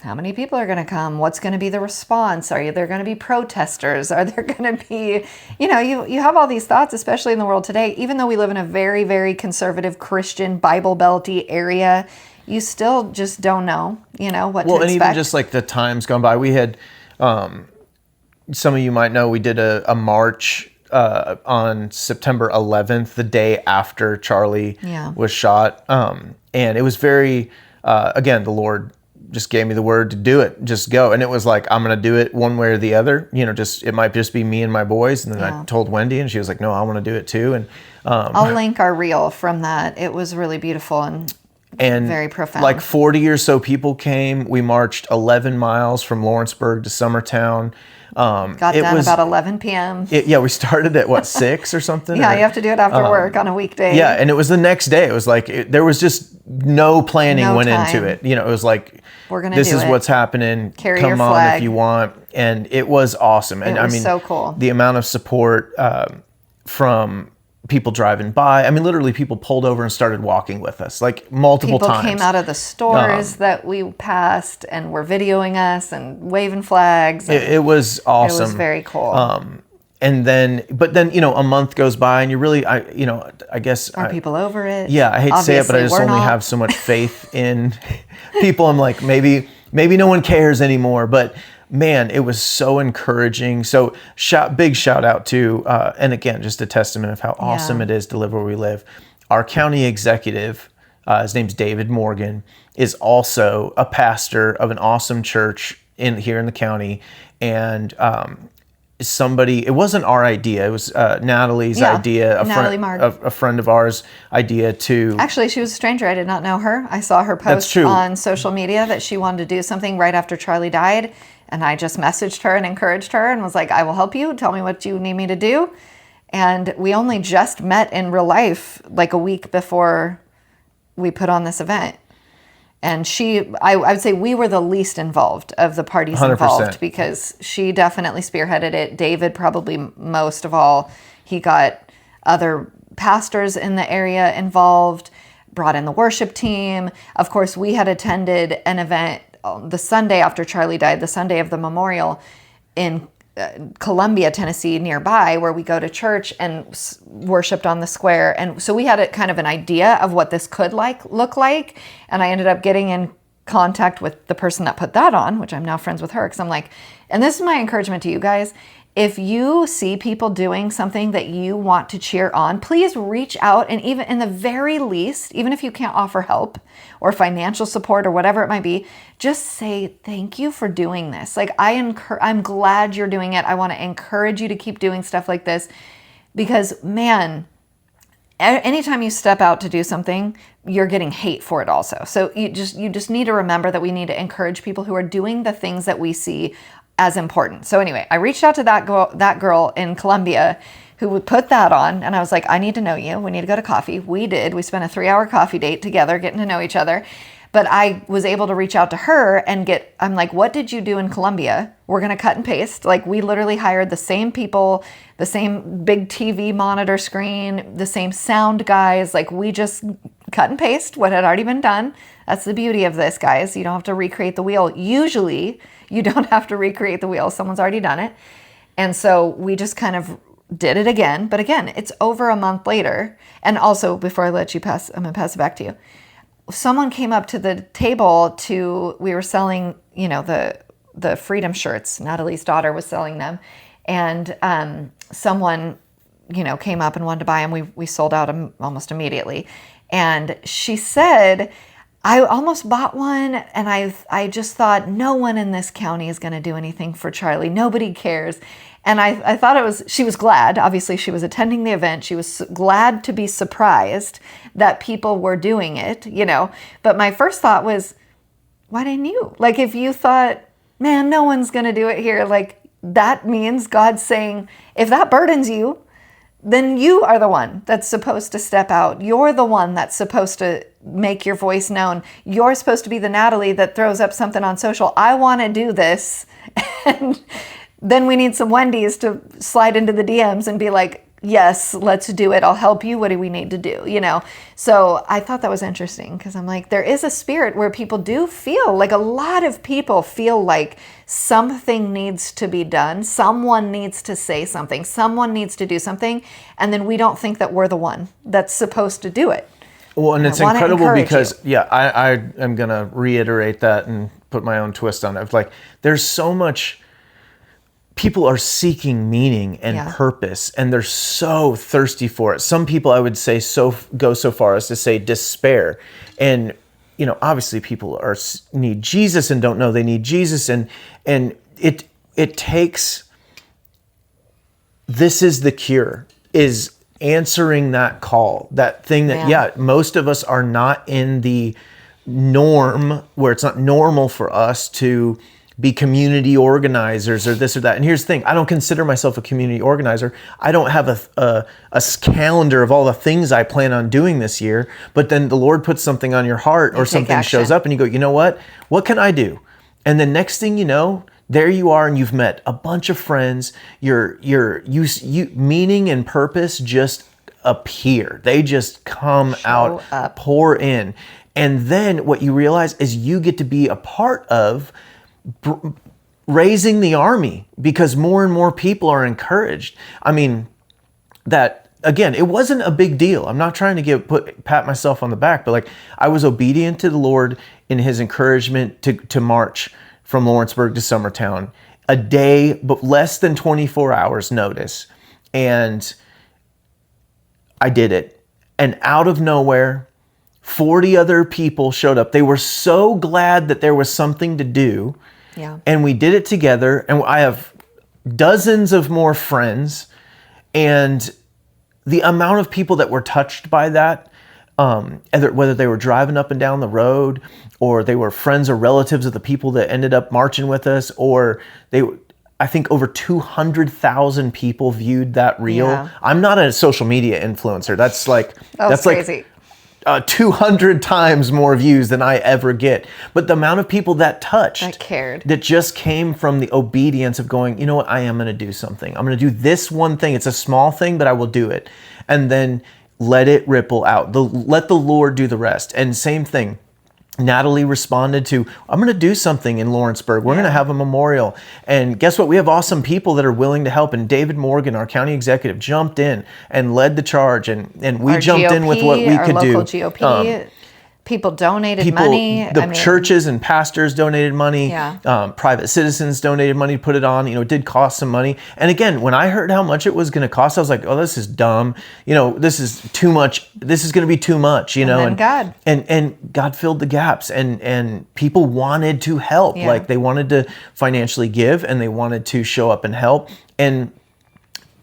how many people are going to come? What's going to be the response? Are there going to be protesters? Are there going to be, you have all these thoughts, especially in the world today, even though we live in a very, very conservative Christian Bible Belty area, you still just don't know, what to expect. Well, and even just like the times gone by, we had, some of you might know, we did a march on September 11th, the day after Charlie was shot. And it was very, again, the Lord just gave me the word to do it, just go. And it was like, I'm going to do it one way or the other, it might just be me and my boys. And then I told Wendy and she was like, no, I want to do it too. And I'll link our reel from that. It was really beautiful and very profound. Like 40 or so people came. We marched 11 miles from Lawrenceburg to Summertown. Got done about 11 p.m. We started at 6 or something? You have to do it after work on a weekday. Yeah, and it was the next day. It was like, there was just no planning went into it. It was like, we're gonna do it. This is what's happening. Carry Come your on flag. if you want. And it was awesome. And it was so cool. The amount of support from people driving by. Literally people pulled over and started walking with us, like multiple times. People came out of the stores that we passed and were videoing us and waving flags. And it was awesome. It was very cool. But then, a month goes by and you really, I guess. Are people over it? Yeah, I hate to say it, but I just only have so much faith in people. I'm like, maybe no one cares anymore, but man, it was so encouraging. So big shout out to, and again, just a testament of how awesome it is to live where we live. Our county executive, his name's David Morgan, is also a pastor of an awesome church here in the county. And it wasn't our idea. It was Natalie's idea, a friend of ours idea to... Actually, she was a stranger. I did not know her. I saw her post on social media that she wanted to do something right after Charlie died. And I just messaged her and encouraged her and was like, I will help you. Tell me what you need me to do. And we only just met in real life like a week before we put on this event. And I would say we were the least involved of the parties 100%. Involved because she definitely spearheaded it. David probably most of all. He got other pastors in the area involved, brought in the worship team. Of course, we had attended an event the Sunday after Charlie died, the Sunday of the memorial in Columbia, Tennessee, nearby, where we go to church and worshipped on the square. And so we had kind of an idea of what this could look like. And I ended up getting in contact with the person that put that on, which I'm now friends with her. Because I'm like, and this is my encouragement to you guys. If you see people doing something that you want to cheer on, please reach out. And even in the very least, even if you can't offer help or financial support or whatever it might be, just say, thank you for doing this. Like I'm glad you're doing it. I want to encourage you to keep doing stuff like this because man, anytime you step out to do something, you're getting hate for it also. So you just need to remember that we need to encourage people who are doing the things that we see as important. So anyway, I reached out to that girl in Columbia who would put that on. And I was like, I need to know you. We need to go to coffee. We did. We spent a 3-hour coffee date together, getting to know each other. But I was able to reach out to her and I'm like, what did you do in Colombia? We're going to cut and paste. Like, we literally hired the same people, the same big TV monitor screen, the same sound guys. Like, we just cut and paste what had already been done. That's the beauty of this, guys. You don't have to recreate the wheel. Usually, you don't have to recreate the wheel. Someone's already done it. And so we just kind of did it again. But again, it's over a month later. And also, before I let you pass, I'm going to pass it back to you. Someone came up to the table we were selling, the freedom shirts. Natalie's daughter was selling them. And someone, came up and wanted to buy them. We sold out them almost immediately. And she said, I almost bought one, and I just thought, no one in this county is going to do anything for Charlie. Nobody cares. And I thought she was glad. Obviously, she was attending the event. She was glad to be surprised that people were doing it, But my first thought was, why didn't you? Like, if you thought, man, no one's going to do it here, like, that means God's saying, if that burdens you, then you are the one that's supposed to step out. You're the one that's supposed to make your voice known. You're supposed to be the Natalie that throws up something on social. I want to do this. And then we need some Wendy's to slide into the DMs and be like, yes, let's do it. I'll help you. What do we need to do? So I thought that was interesting because I'm like, there is a spirit where people do feel like, a lot of people feel like something needs to be done. Someone needs to say something. Someone needs to do something. And then we don't think that we're the one that's supposed to do it. Well, and it's incredible because, I am going to reiterate that and put my own twist on it. Like, there's so much. People are seeking meaning and purpose, and they're so thirsty for it. Some people, I would say, go so far as to say despair. And, obviously people need Jesus and don't know they need Jesus. And it takes, this is the cure, is answering that call, that thing that, most of us are not in the norm, where it's not normal for us to be community organizers or this or that. And here's the thing, I don't consider myself a community organizer. I don't have a calendar of all the things I plan on doing this year, but then the Lord puts something on your heart or something shows up and you go, you know what? What can I do? And the next thing you know, there you are, and you've met a bunch of friends. Your meaning and purpose just appear. They just come out, pour in. And then what you realize is you get to be a part of raising the army, because more and more people are encouraged. I mean, that again, it wasn't a big deal. I'm not trying to pat myself on the back, but like, I was obedient to the Lord in His encouragement to march from Lawrenceburg to Summertown, a day, but less than 24 hours notice. And I did it. And out of nowhere, 40 other people showed up. They were so glad that there was something to do. Yeah. And we did it together. And I have dozens of more friends. And the amount of people that were touched by that, whether they were driving up and down the road, or they were friends or relatives of the people that ended up marching with us, or I think over 200,000 people viewed that reel. Yeah. I'm not a social media influencer. That's crazy. 200 times more views than I ever get. But the amount of people that touched, that cared, that just came from the obedience of going, you know what, I am going to do something. I'm going to do this one thing. It's a small thing, but I will do it. And then let it ripple out. Let the Lord do the rest. And same thing. Natalie responded to, I'm going to do something in Lawrenceburg. We're going to have a memorial. And guess what? We have awesome people that are willing to help. And David Morgan, our county executive, jumped in and led the charge. And we jumped in with what we could do. Local GOP. People donated money. Churches and pastors donated money. Yeah. Private citizens donated money to put it on. It did cost some money. And again, when I heard how much it was going to cost, I was like, oh, this is dumb. This is too much. This is going to be too much, And God. And God filled the gaps. And people wanted to help. Yeah. Like, they wanted to financially give, and they wanted to show up and help. And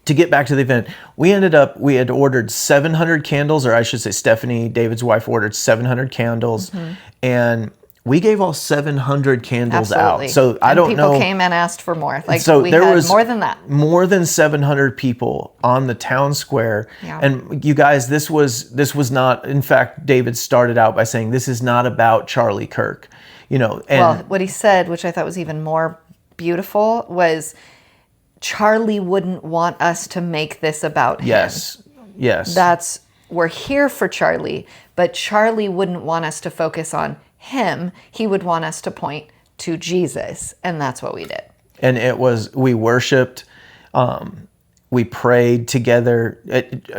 to get back to the event, we had ordered 700 candles, or I should say Stephanie, David's wife, ordered 700 candles. Mm-hmm. And we gave all 700 candles Absolutely. out. So I don't know. People came and asked for more. Like, so we there had was more than that. More than 700 people on the town square. Yeah. And you guys, this was not, in fact, David started out by saying, this is not about Charlie Kirk, you know. And well, what he said, which I thought was even more beautiful, was Charlie wouldn't want us to make this about him. Yes. We're here for Charlie, but Charlie wouldn't want us to focus on him. He would want us to point to Jesus, and that's what we did. And we worshiped, we prayed together.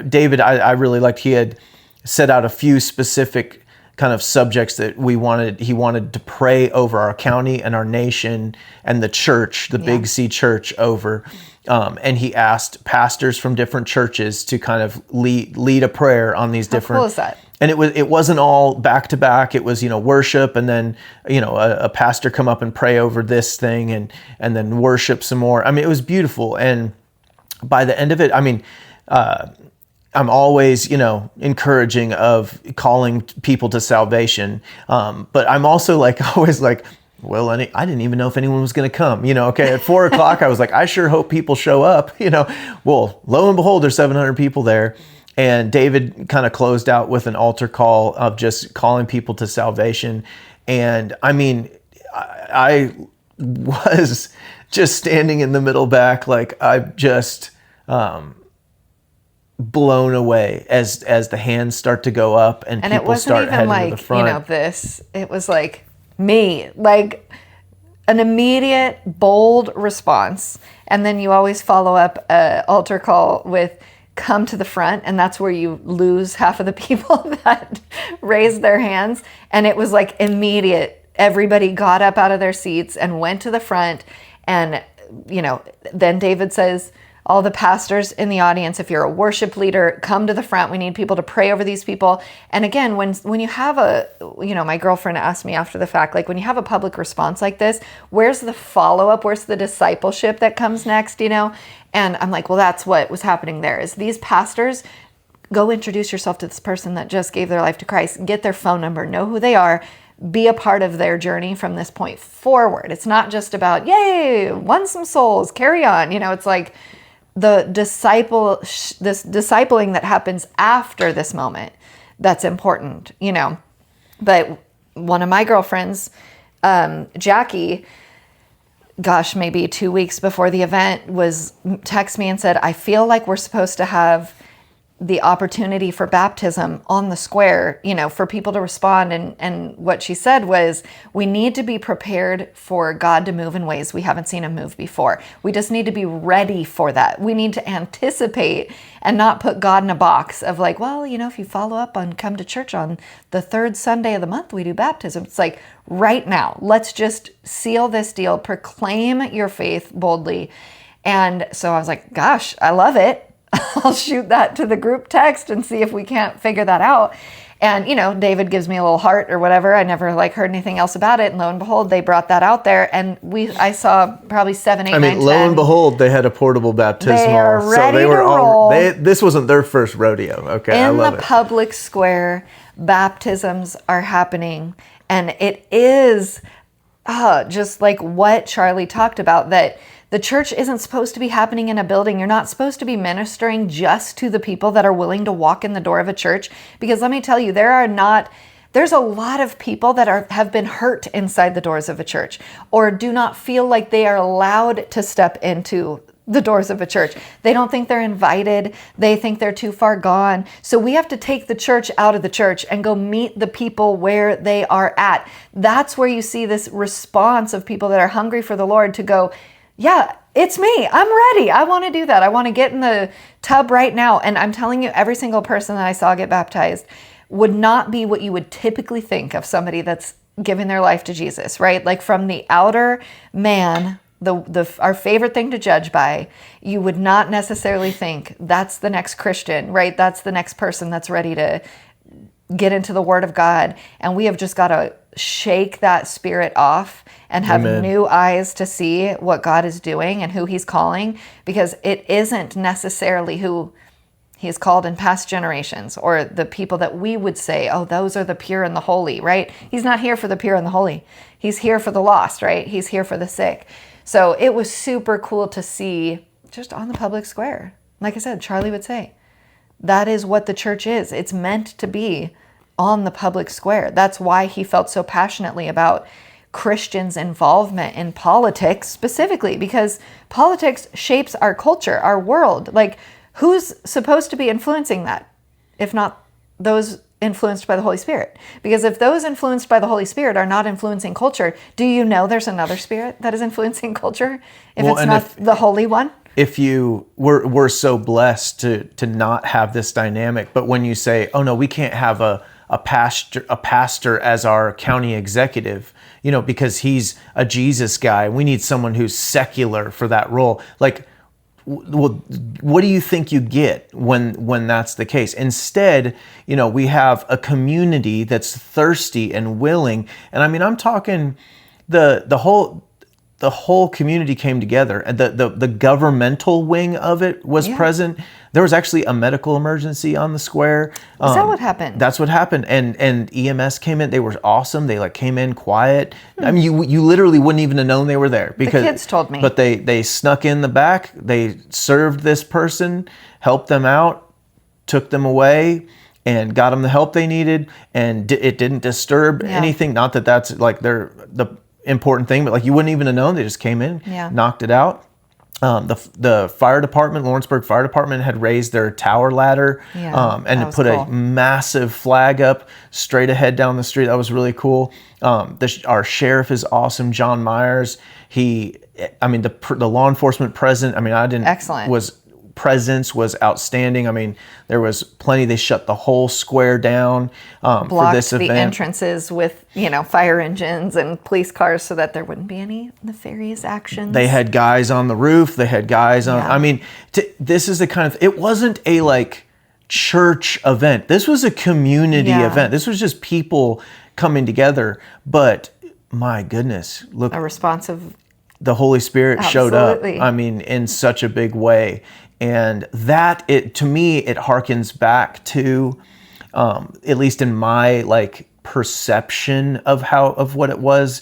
David, I really liked, he had set out a few specific kind of subjects that he wanted to pray over our county and our nation and the church, the Big C church over. And he asked pastors from different churches to kind of lead a prayer on these different. How cool is that? And it wasn't all back to back. It was, worship, and then, a pastor come up and pray over this thing, and then worship some more. I mean, it was beautiful. And by the end of it, I mean, I'm always, encouraging of calling people to salvation. But I'm also always like, well, I didn't even know if anyone was going to come, okay. At 4:00, I was like, I sure hope people show up, well, lo and behold, there's 700 people there. And David kind of closed out with an altar call of just calling people to salvation. And I mean, I was just standing in the middle back, like I'm just blown away as the hands start to go up and people start heading to the front. It was like me, like an immediate, bold response. And then you always follow up an altar call with come to the front, and that's where you lose half of the people that raised their hands. And it was like immediate. Everybody got up out of their seats and went to the front. And, then David says, all the pastors in the audience, if you're a worship leader, come to the front. We need people to pray over these people. And again, when you have my girlfriend asked me after the fact, like when you have a public response like this, where's the follow-up? Where's the discipleship that comes next, And I'm like, well, that's what was happening there, is these pastors go introduce yourself to this person that just gave their life to Christ, get their phone number, know who they are, be a part of their journey from this point forward. It's not just about, yay, won some souls, carry on. It's like, this discipling that happens after this moment, that's important, But one of my girlfriends, Jackie, maybe 2 weeks before the event, text me and said, I feel like we're supposed to have the opportunity for baptism on the square, for people to respond. And what she said was, we need to be prepared for God to move in ways we haven't seen him move before. We just need to be ready for that. We need to anticipate and not put God in a box of like, well, if you follow up on come to church on the third Sunday of the month, we do baptism. It's like right now, let's just seal this deal, proclaim your faith boldly. And so I was like, gosh, I love it. I'll shoot that to the group text and see if we can't figure that out. And, David gives me a little heart or whatever. I never heard anything else about it. And lo and behold, they brought that out there. And I saw probably 7, 8, 9, 10. Lo and behold, they had a portable baptismal. They are ready to roll. This wasn't their first rodeo. Okay, I love it. In the public square, baptisms are happening. And it is just like what Charlie talked about, that the church isn't supposed to be happening in a building. You're not supposed to be ministering just to the people that are willing to walk in the door of a church. Because let me tell you, there's a lot of people that have been hurt inside the doors of a church, or do not feel like they are allowed to step into the doors of a church. They don't think they're invited. They think they're too far gone. So we have to take the church out of the church and go meet the people where they are at. That's where you see this response of people that are hungry for the Lord to go, yeah, it's me. I'm ready. I want to do that. I want to get in the tub right now. And I'm telling you, every single person that I saw get baptized would not be what you would typically think of somebody that's giving their life to Jesus, right? Like from the outer man, our favorite thing to judge by, you would not necessarily think that's the next Christian, right? That's the next person that's ready to get into the Word of God. And we have just got to shake that spirit off and have new eyes to see what God is doing and who he's calling, because it isn't necessarily who He's called in past generations, or the people that we would say, oh, those are the pure and the holy, right? He's not here for the pure and the holy. He's here for the lost, right? He's here for the sick. So it was super cool to see just on the public square. Like I said, Charlie would say, that is what the church is. It's meant to be on the public square. That's why he felt so passionately about Christians' involvement in politics, specifically because politics shapes our culture, our world. Like, who's supposed to be influencing that, if not those influenced by the Holy Spirit? Because if those influenced by the Holy Spirit are not influencing culture, do you know there's another spirit that is influencing culture if it's not the Holy One? If we're so blessed to not have this dynamic, but when you say, oh no, we can't have a pastor as our county executive, because he's a Jesus guy, we need someone who's secular for that role. Like, well, what do you think you get when that's the case? Instead, we have a community that's thirsty and willing. And I mean, I'm talking the whole community came together, and the governmental wing of it was present. There was actually a medical emergency on the square. Is that what happened? That's what happened. And EMS came in. They were awesome. They came in quiet. I mean, you literally wouldn't even have known they were there because the kids told me. But they snuck in the back. They served this person, helped them out, took them away, and got them the help they needed. And it didn't disturb anything. Not that that's like the important thing, but like you wouldn't even have known. They just came in, knocked it out. The fire department, Lawrenceburg Fire Department, had raised their tower ladder and put a massive flag up straight ahead down the street. That was really cool. Our sheriff is awesome, John Myers. The law enforcement presence. I mean, excellent. Presence was outstanding. I mean, there was plenty. They shut the whole square down for this event. The entrances with, fire engines and police cars so that there wouldn't be any nefarious actions. They had guys on the roof. They had guys on. I mean, this is the kind of. It wasn't a church event. This was a community event. This was just people coming together. But my goodness, look, a responsive. The Holy Spirit showed up. I mean, in such a big way. And that, to me, it harkens back to, at least in my perception of what it was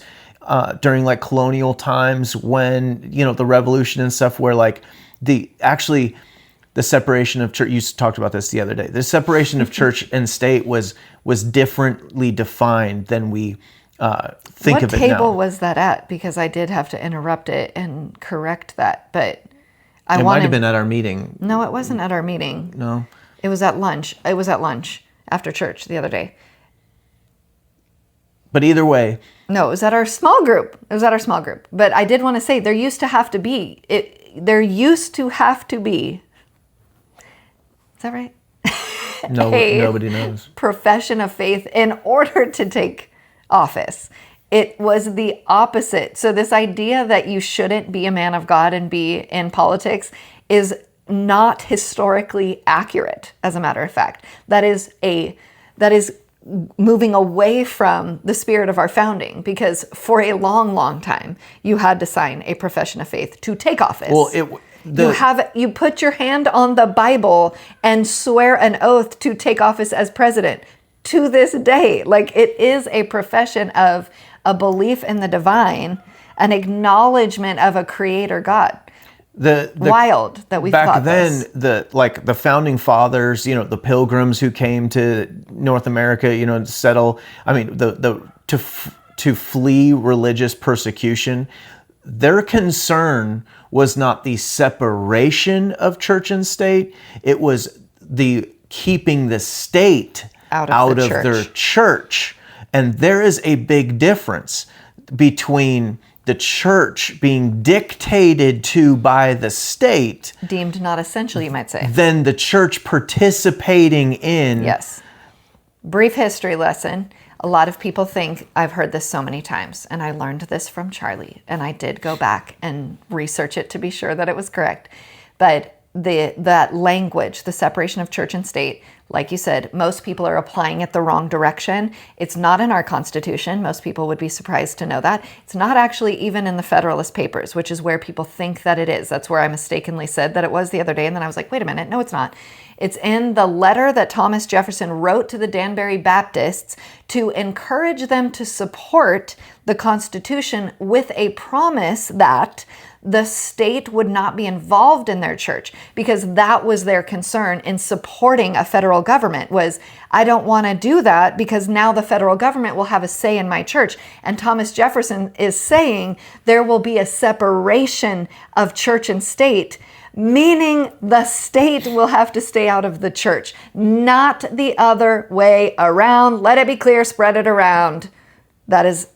during colonial times when, the revolution and stuff, where the separation of church, you talked about this the other day, the separation of church and state was differently defined than we think of it now. What table was that at? Because I did have to interrupt it and correct that, but it might have been at our meeting. No, it wasn't at our meeting. No. It was at lunch. It was at lunch after church the other day. But either way. No, it was at our small group. But I did want to say there used to have to be. Is that right? No, nobody knows. Profession of faith in order to take office. It was the opposite. So this idea that you shouldn't be a man of God and be in politics is not historically accurate, as a matter of fact. That is moving away from the spirit of our founding, because for a long, long time, you had to sign a profession of faith to take office. Well, you put your hand on the Bible and swear an oath to take office as president. To this day, it is a profession of a belief in the divine, an acknowledgement of a creator God. Wild that we back then this. The founding fathers, the pilgrims who came to North America, to settle. I mean, to flee religious persecution. Their concern was not the separation of church and state; it was the keeping the state out of their church. And there is a big difference between the church being dictated to by the state, deemed not essential, you might say, than the church participating in. Yes. Brief history lesson. A lot of people think, I've heard this so many times, and I learned this from Charlie, and I did go back and research it to be sure that it was correct. But that language, the separation of church and state, Like you said, most people are applying it the wrong direction. It's not in our Constitution. Most people would be surprised to know that. It's not actually even in the Federalist Papers, which is where people think that it is. That's where I mistakenly said that it was the other day. And then I was like, wait a minute, no, it's not. It's in the letter that Thomas Jefferson wrote to the Danbury Baptists to encourage them to support the Constitution with a promise that the state would not be involved in their church, because that was their concern in supporting a federal government. Was, I don't want to do that because now the federal government will have a say in my church. And Thomas Jefferson is saying there will be a separation of church and state, meaning the state will have to stay out of the church, not the other way around. Let it be clear, spread it around. That is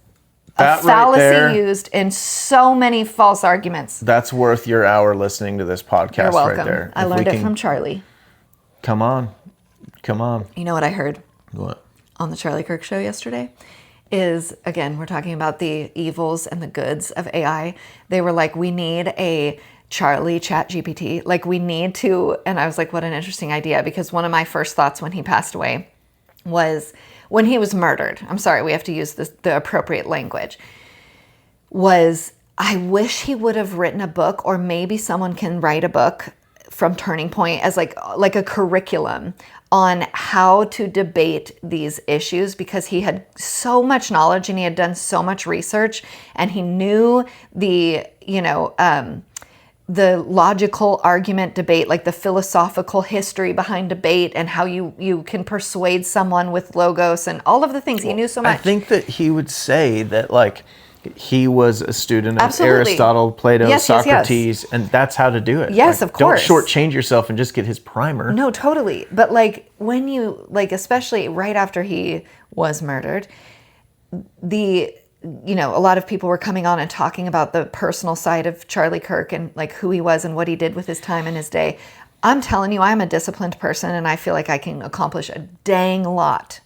a fallacy used in so many false arguments. That's worth your hour listening to this podcast. You're welcome. Right there. I learned it from Charlie. Come on. You know what I heard? What? On the Charlie Kirk show yesterday is, again, we're talking about the evils and the goods of AI. They were like, we need a Charlie ChatGPT. Like, we need to, and I was like, what an interesting idea, because one of my first thoughts when he passed away was, when he was murdered, I'm sorry, we have to use the appropriate language, was, I wish he would have written a book, or maybe someone can write a book from Turning Point as like a curriculum on how to debate these issues, because he had so much knowledge and he had done so much research, and he knew the logical argument debate, like the philosophical history behind debate, and how you can persuade someone with logos and all of the things. He knew so much. I think that he would say that, like, he was a student of Aristotle, Plato, Socrates, and that's how to do it. Yes, like, of course. Don't shortchange yourself and just get his primer. No, totally. But like, when you, like, especially right after he was murdered, a lot of people were coming on and talking about the personal side of Charlie Kirk and like who he was and what he did with his time in his day. I'm telling you, I'm a disciplined person and I feel like I can accomplish a dang lot.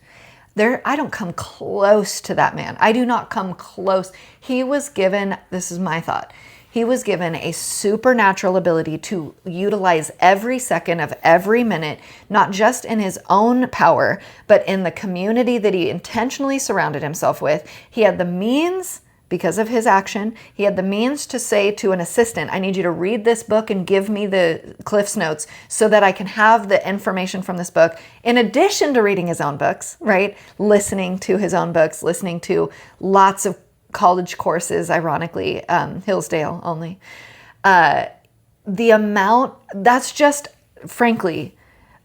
I don't come close to that man. I do not come close. He was given, this is my thought, he was given a supernatural ability to utilize every second of every minute, not just in his own power, but in the community that he intentionally surrounded himself with. He had the means, because of his action, he had the means to say to an assistant, I need you to read this book and give me the Cliff's Notes so that I can have the information from this book, in addition to reading his own books, right? Listening to his own books, listening to lots of college courses, ironically, Hillsdale only. The amount, that's just, frankly,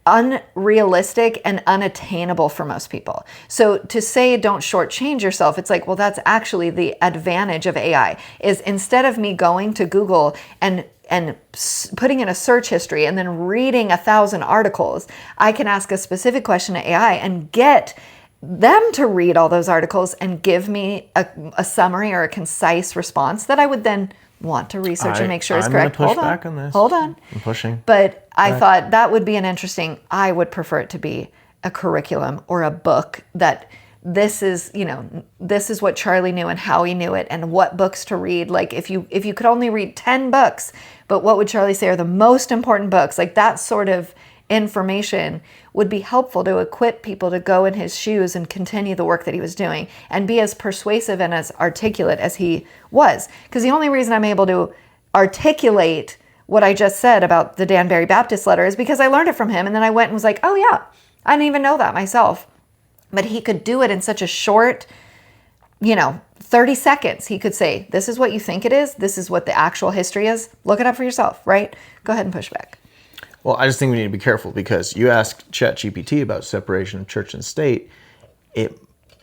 unrealistic and unattainable for most people. So to say don't shortchange yourself, it's like, well, that's actually the advantage of AI, is instead of me going to Google and putting in a search history and then reading 1,000 articles, I can ask a specific question to AI and get them to read all those articles and give me a summary or a concise response that I would then want to research and make sure is correct. I'm going to push back on this. Hold on. I'm pushing. But I thought that would be I would prefer it to be a curriculum or a book that this is what Charlie knew and how he knew it and what books to read. Like, if you could only read 10 books, but what would Charlie say are the most important books? Like, that sort of information would be helpful to equip people to go in his shoes and continue the work that he was doing and be as persuasive and as articulate as he was. Because the only reason I'm able to articulate what I just said about the Danbury Baptist letter is because I learned it from him, and then I went and was like, oh yeah, I didn't even know that myself. But he could do it in such a short, 30 seconds. He could say, this is what you think it is. This is what the actual history is. Look it up for yourself, right? Go ahead and push back. Well, I just think we need to be careful, because you ask ChatGPT about separation of church and state, it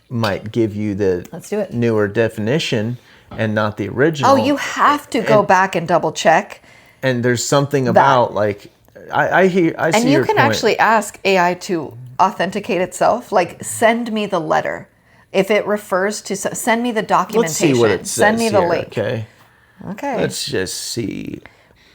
might give you the newer definition and not the original. Oh, you have to go back and double check. And there's something about, like, I see your point. And you can actually ask AI to authenticate itself. Like, send me the letter. If it refers to, send me the documentation. Let's see what it says. Send me the link. Okay. Let's just see.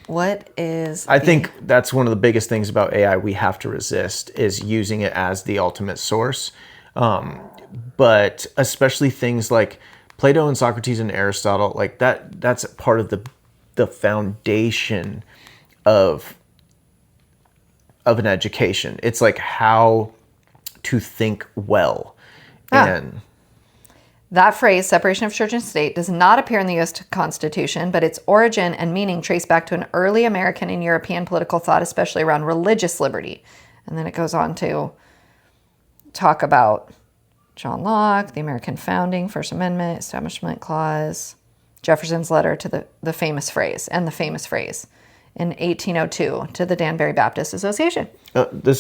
What is... I think that's one of the biggest things about AI we have to resist, is using it as the ultimate source. But especially things like Plato and Socrates and Aristotle, like that's part of the foundation of of an education. It's like how to think well. And that phrase, separation of church and state, does not appear in the U.S. Constitution, but its origin and meaning trace back to an early American and European political thought, especially around religious liberty. And then it goes on to talk about John Locke, the American founding, First Amendment, Establishment Clause, Jefferson's letter to the famous phrase in 1802 to the Danbury Baptist Association.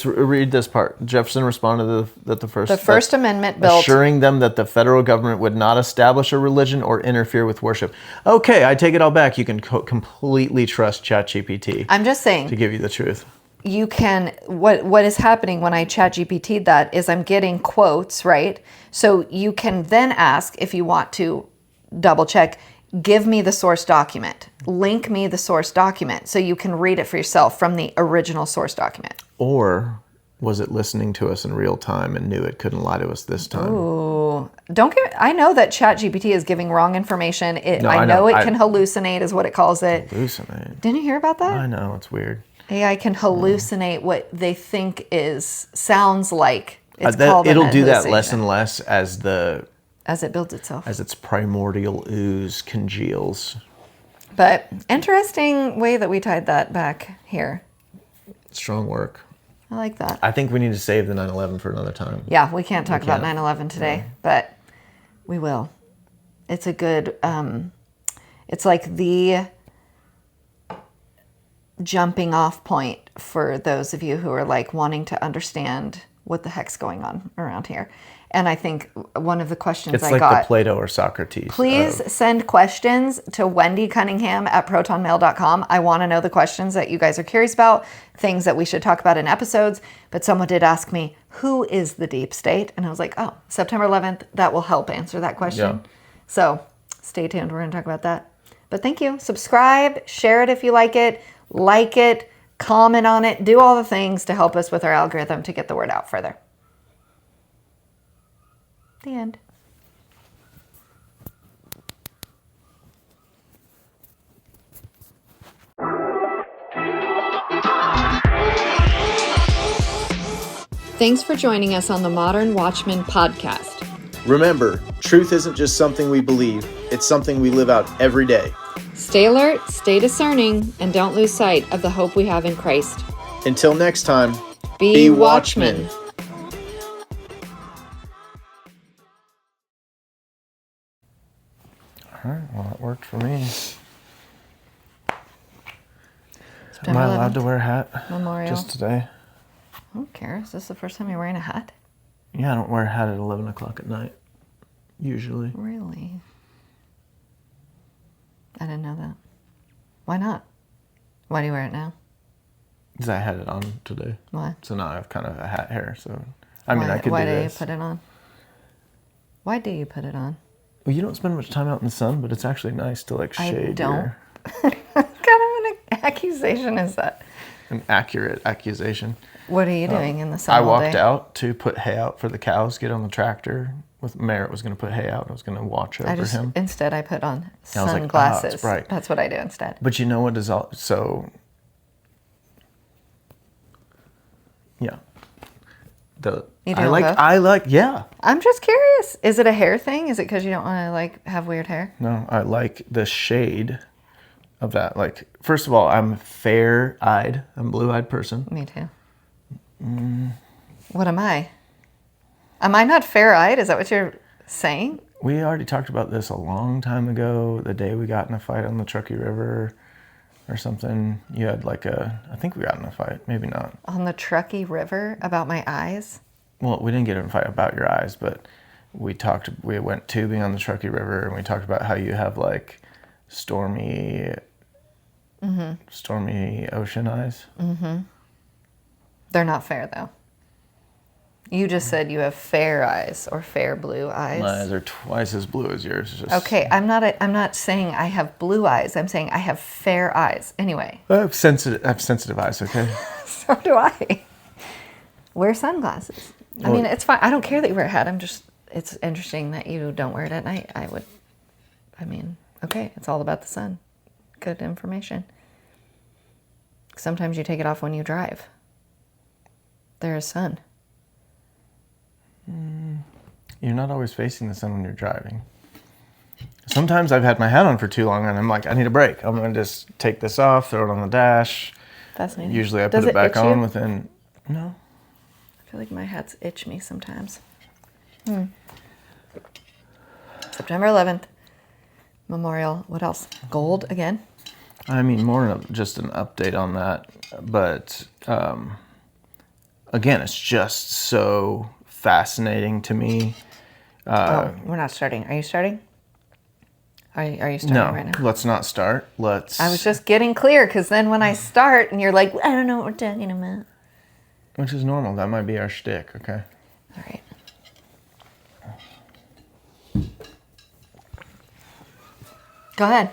Read this part. Jefferson responded that the First Amendment built, assuring them that the federal government would not establish a religion or interfere with worship. Okay, I take it all back. You can completely trust ChatGPT. I'm just saying, to give you the truth. You can, what is happening when I ChatGPT'd that is I'm getting quotes, right? So you can then ask, if you want to double check, give me the source document, link me the source document so you can read it for yourself from the original source document. Or was it listening to us in real time and knew it couldn't lie to us this time? Ooh, I know that ChatGPT is giving wrong information. I know it can hallucinate is what it calls it. Hallucinate. Didn't you hear about that? I know, it's weird. AI can hallucinate what they think sounds like. It'll do that less and less as it builds itself. As its primordial ooze congeals. But interesting way that we tied that back here. Strong work. I like that. I think we need to save the 9/11 for another time. Yeah, we can't talk about 9/11 today, but we will. It's a good, it's like the jumping off point for those of you who are like wanting to understand what the heck's going on around here. And I think one of the questions it's I like got... the Plato or Socrates. Please send questions to WendyCunningham@protonmail.com. I want to know the questions that you guys are curious about, things that we should talk about in episodes. But someone did ask me, who is the deep state? And I was like, oh, September 11th, that will help answer that question. Yeah. So stay tuned. We're going to talk about that. But thank you. Subscribe, share it if you like it, comment on it, do all the things to help us with our algorithm to get the word out further. The end. Thanks for joining us on the Modern Watchman podcast. Remember, truth isn't just something we believe, it's something we live out every day. Stay alert, stay discerning, and don't lose sight of the hope we have in Christ. Until next time, be watchmen. All right, well, it worked for me. September Am I allowed to wear a hat? Memorial. Just today? I don't care. Is this the first time you're wearing a hat? Yeah, I don't wear a hat at 11 o'clock at night, usually. Really? I didn't know that. Why not? Why do you wear it now? Because I had it on today. Why? So now I have kind of a hat hair, so... I mean, I could do this. Why do you put it on? Why do you put it on? Well, you don't spend much time out in the sun, but it's actually nice to, like, shade I don't. your... What kind of an accusation is that? An accurate accusation. What are you doing in the sun I all walked day? out to put hay out for the cows, get on the tractor. Merritt was going to put hay out. I was going to watch over him. Instead, I put on I was like, sunglasses. it's bright. That's what I do instead. But you know what is all... So... Yeah. Yeah. I'm just curious. Is it a hair thing? Is it because you don't want to like have weird hair? No, I like the shade of that. Like, first of all, I'm fair-eyed. I'm a blue-eyed person. Me too. What am I? Am I not fair-eyed? Is that what you're saying? We already talked about this a long time ago. The day we got in a fight on the Truckee River or something. You had like I think we got in a fight. Maybe not. On the Truckee River about my eyes? Well, we didn't get in a fight about your eyes, but we went tubing on the Truckee River and we talked about how you have like stormy ocean eyes. Mm-hmm. They're not fair though. You just said you have fair eyes or fair blue eyes. My eyes are twice as blue as yours. Okay, I'm not saying I have blue eyes. I'm saying I have fair eyes. Anyway. I have sensitive eyes, okay? So do I. Wear sunglasses. I mean, it's fine. I don't care that you wear a hat. It's interesting that you don't wear it at night. Okay, it's all about the sun. Good information. Sometimes you take it off when you drive. there's sun. You're not always facing the sun when you're driving. Sometimes I've had my hat on for too long and I'm like, I need a break. I'm going to just take this off, throw it on the dash. Fascinating. Usually I Does put it back itch on you? within... No. I feel like my hats itch me sometimes. September 11th. Memorial. What else? Gold again? I mean, more of just an update on that. But again, it's just so fascinating to me. We're not starting. Are you starting? Are you starting No, right now? let's not start. I was just getting clear because then when I start and you're like, I don't know what we're talking about. Which is normal. That might be our shtick, okay? All right. Go ahead.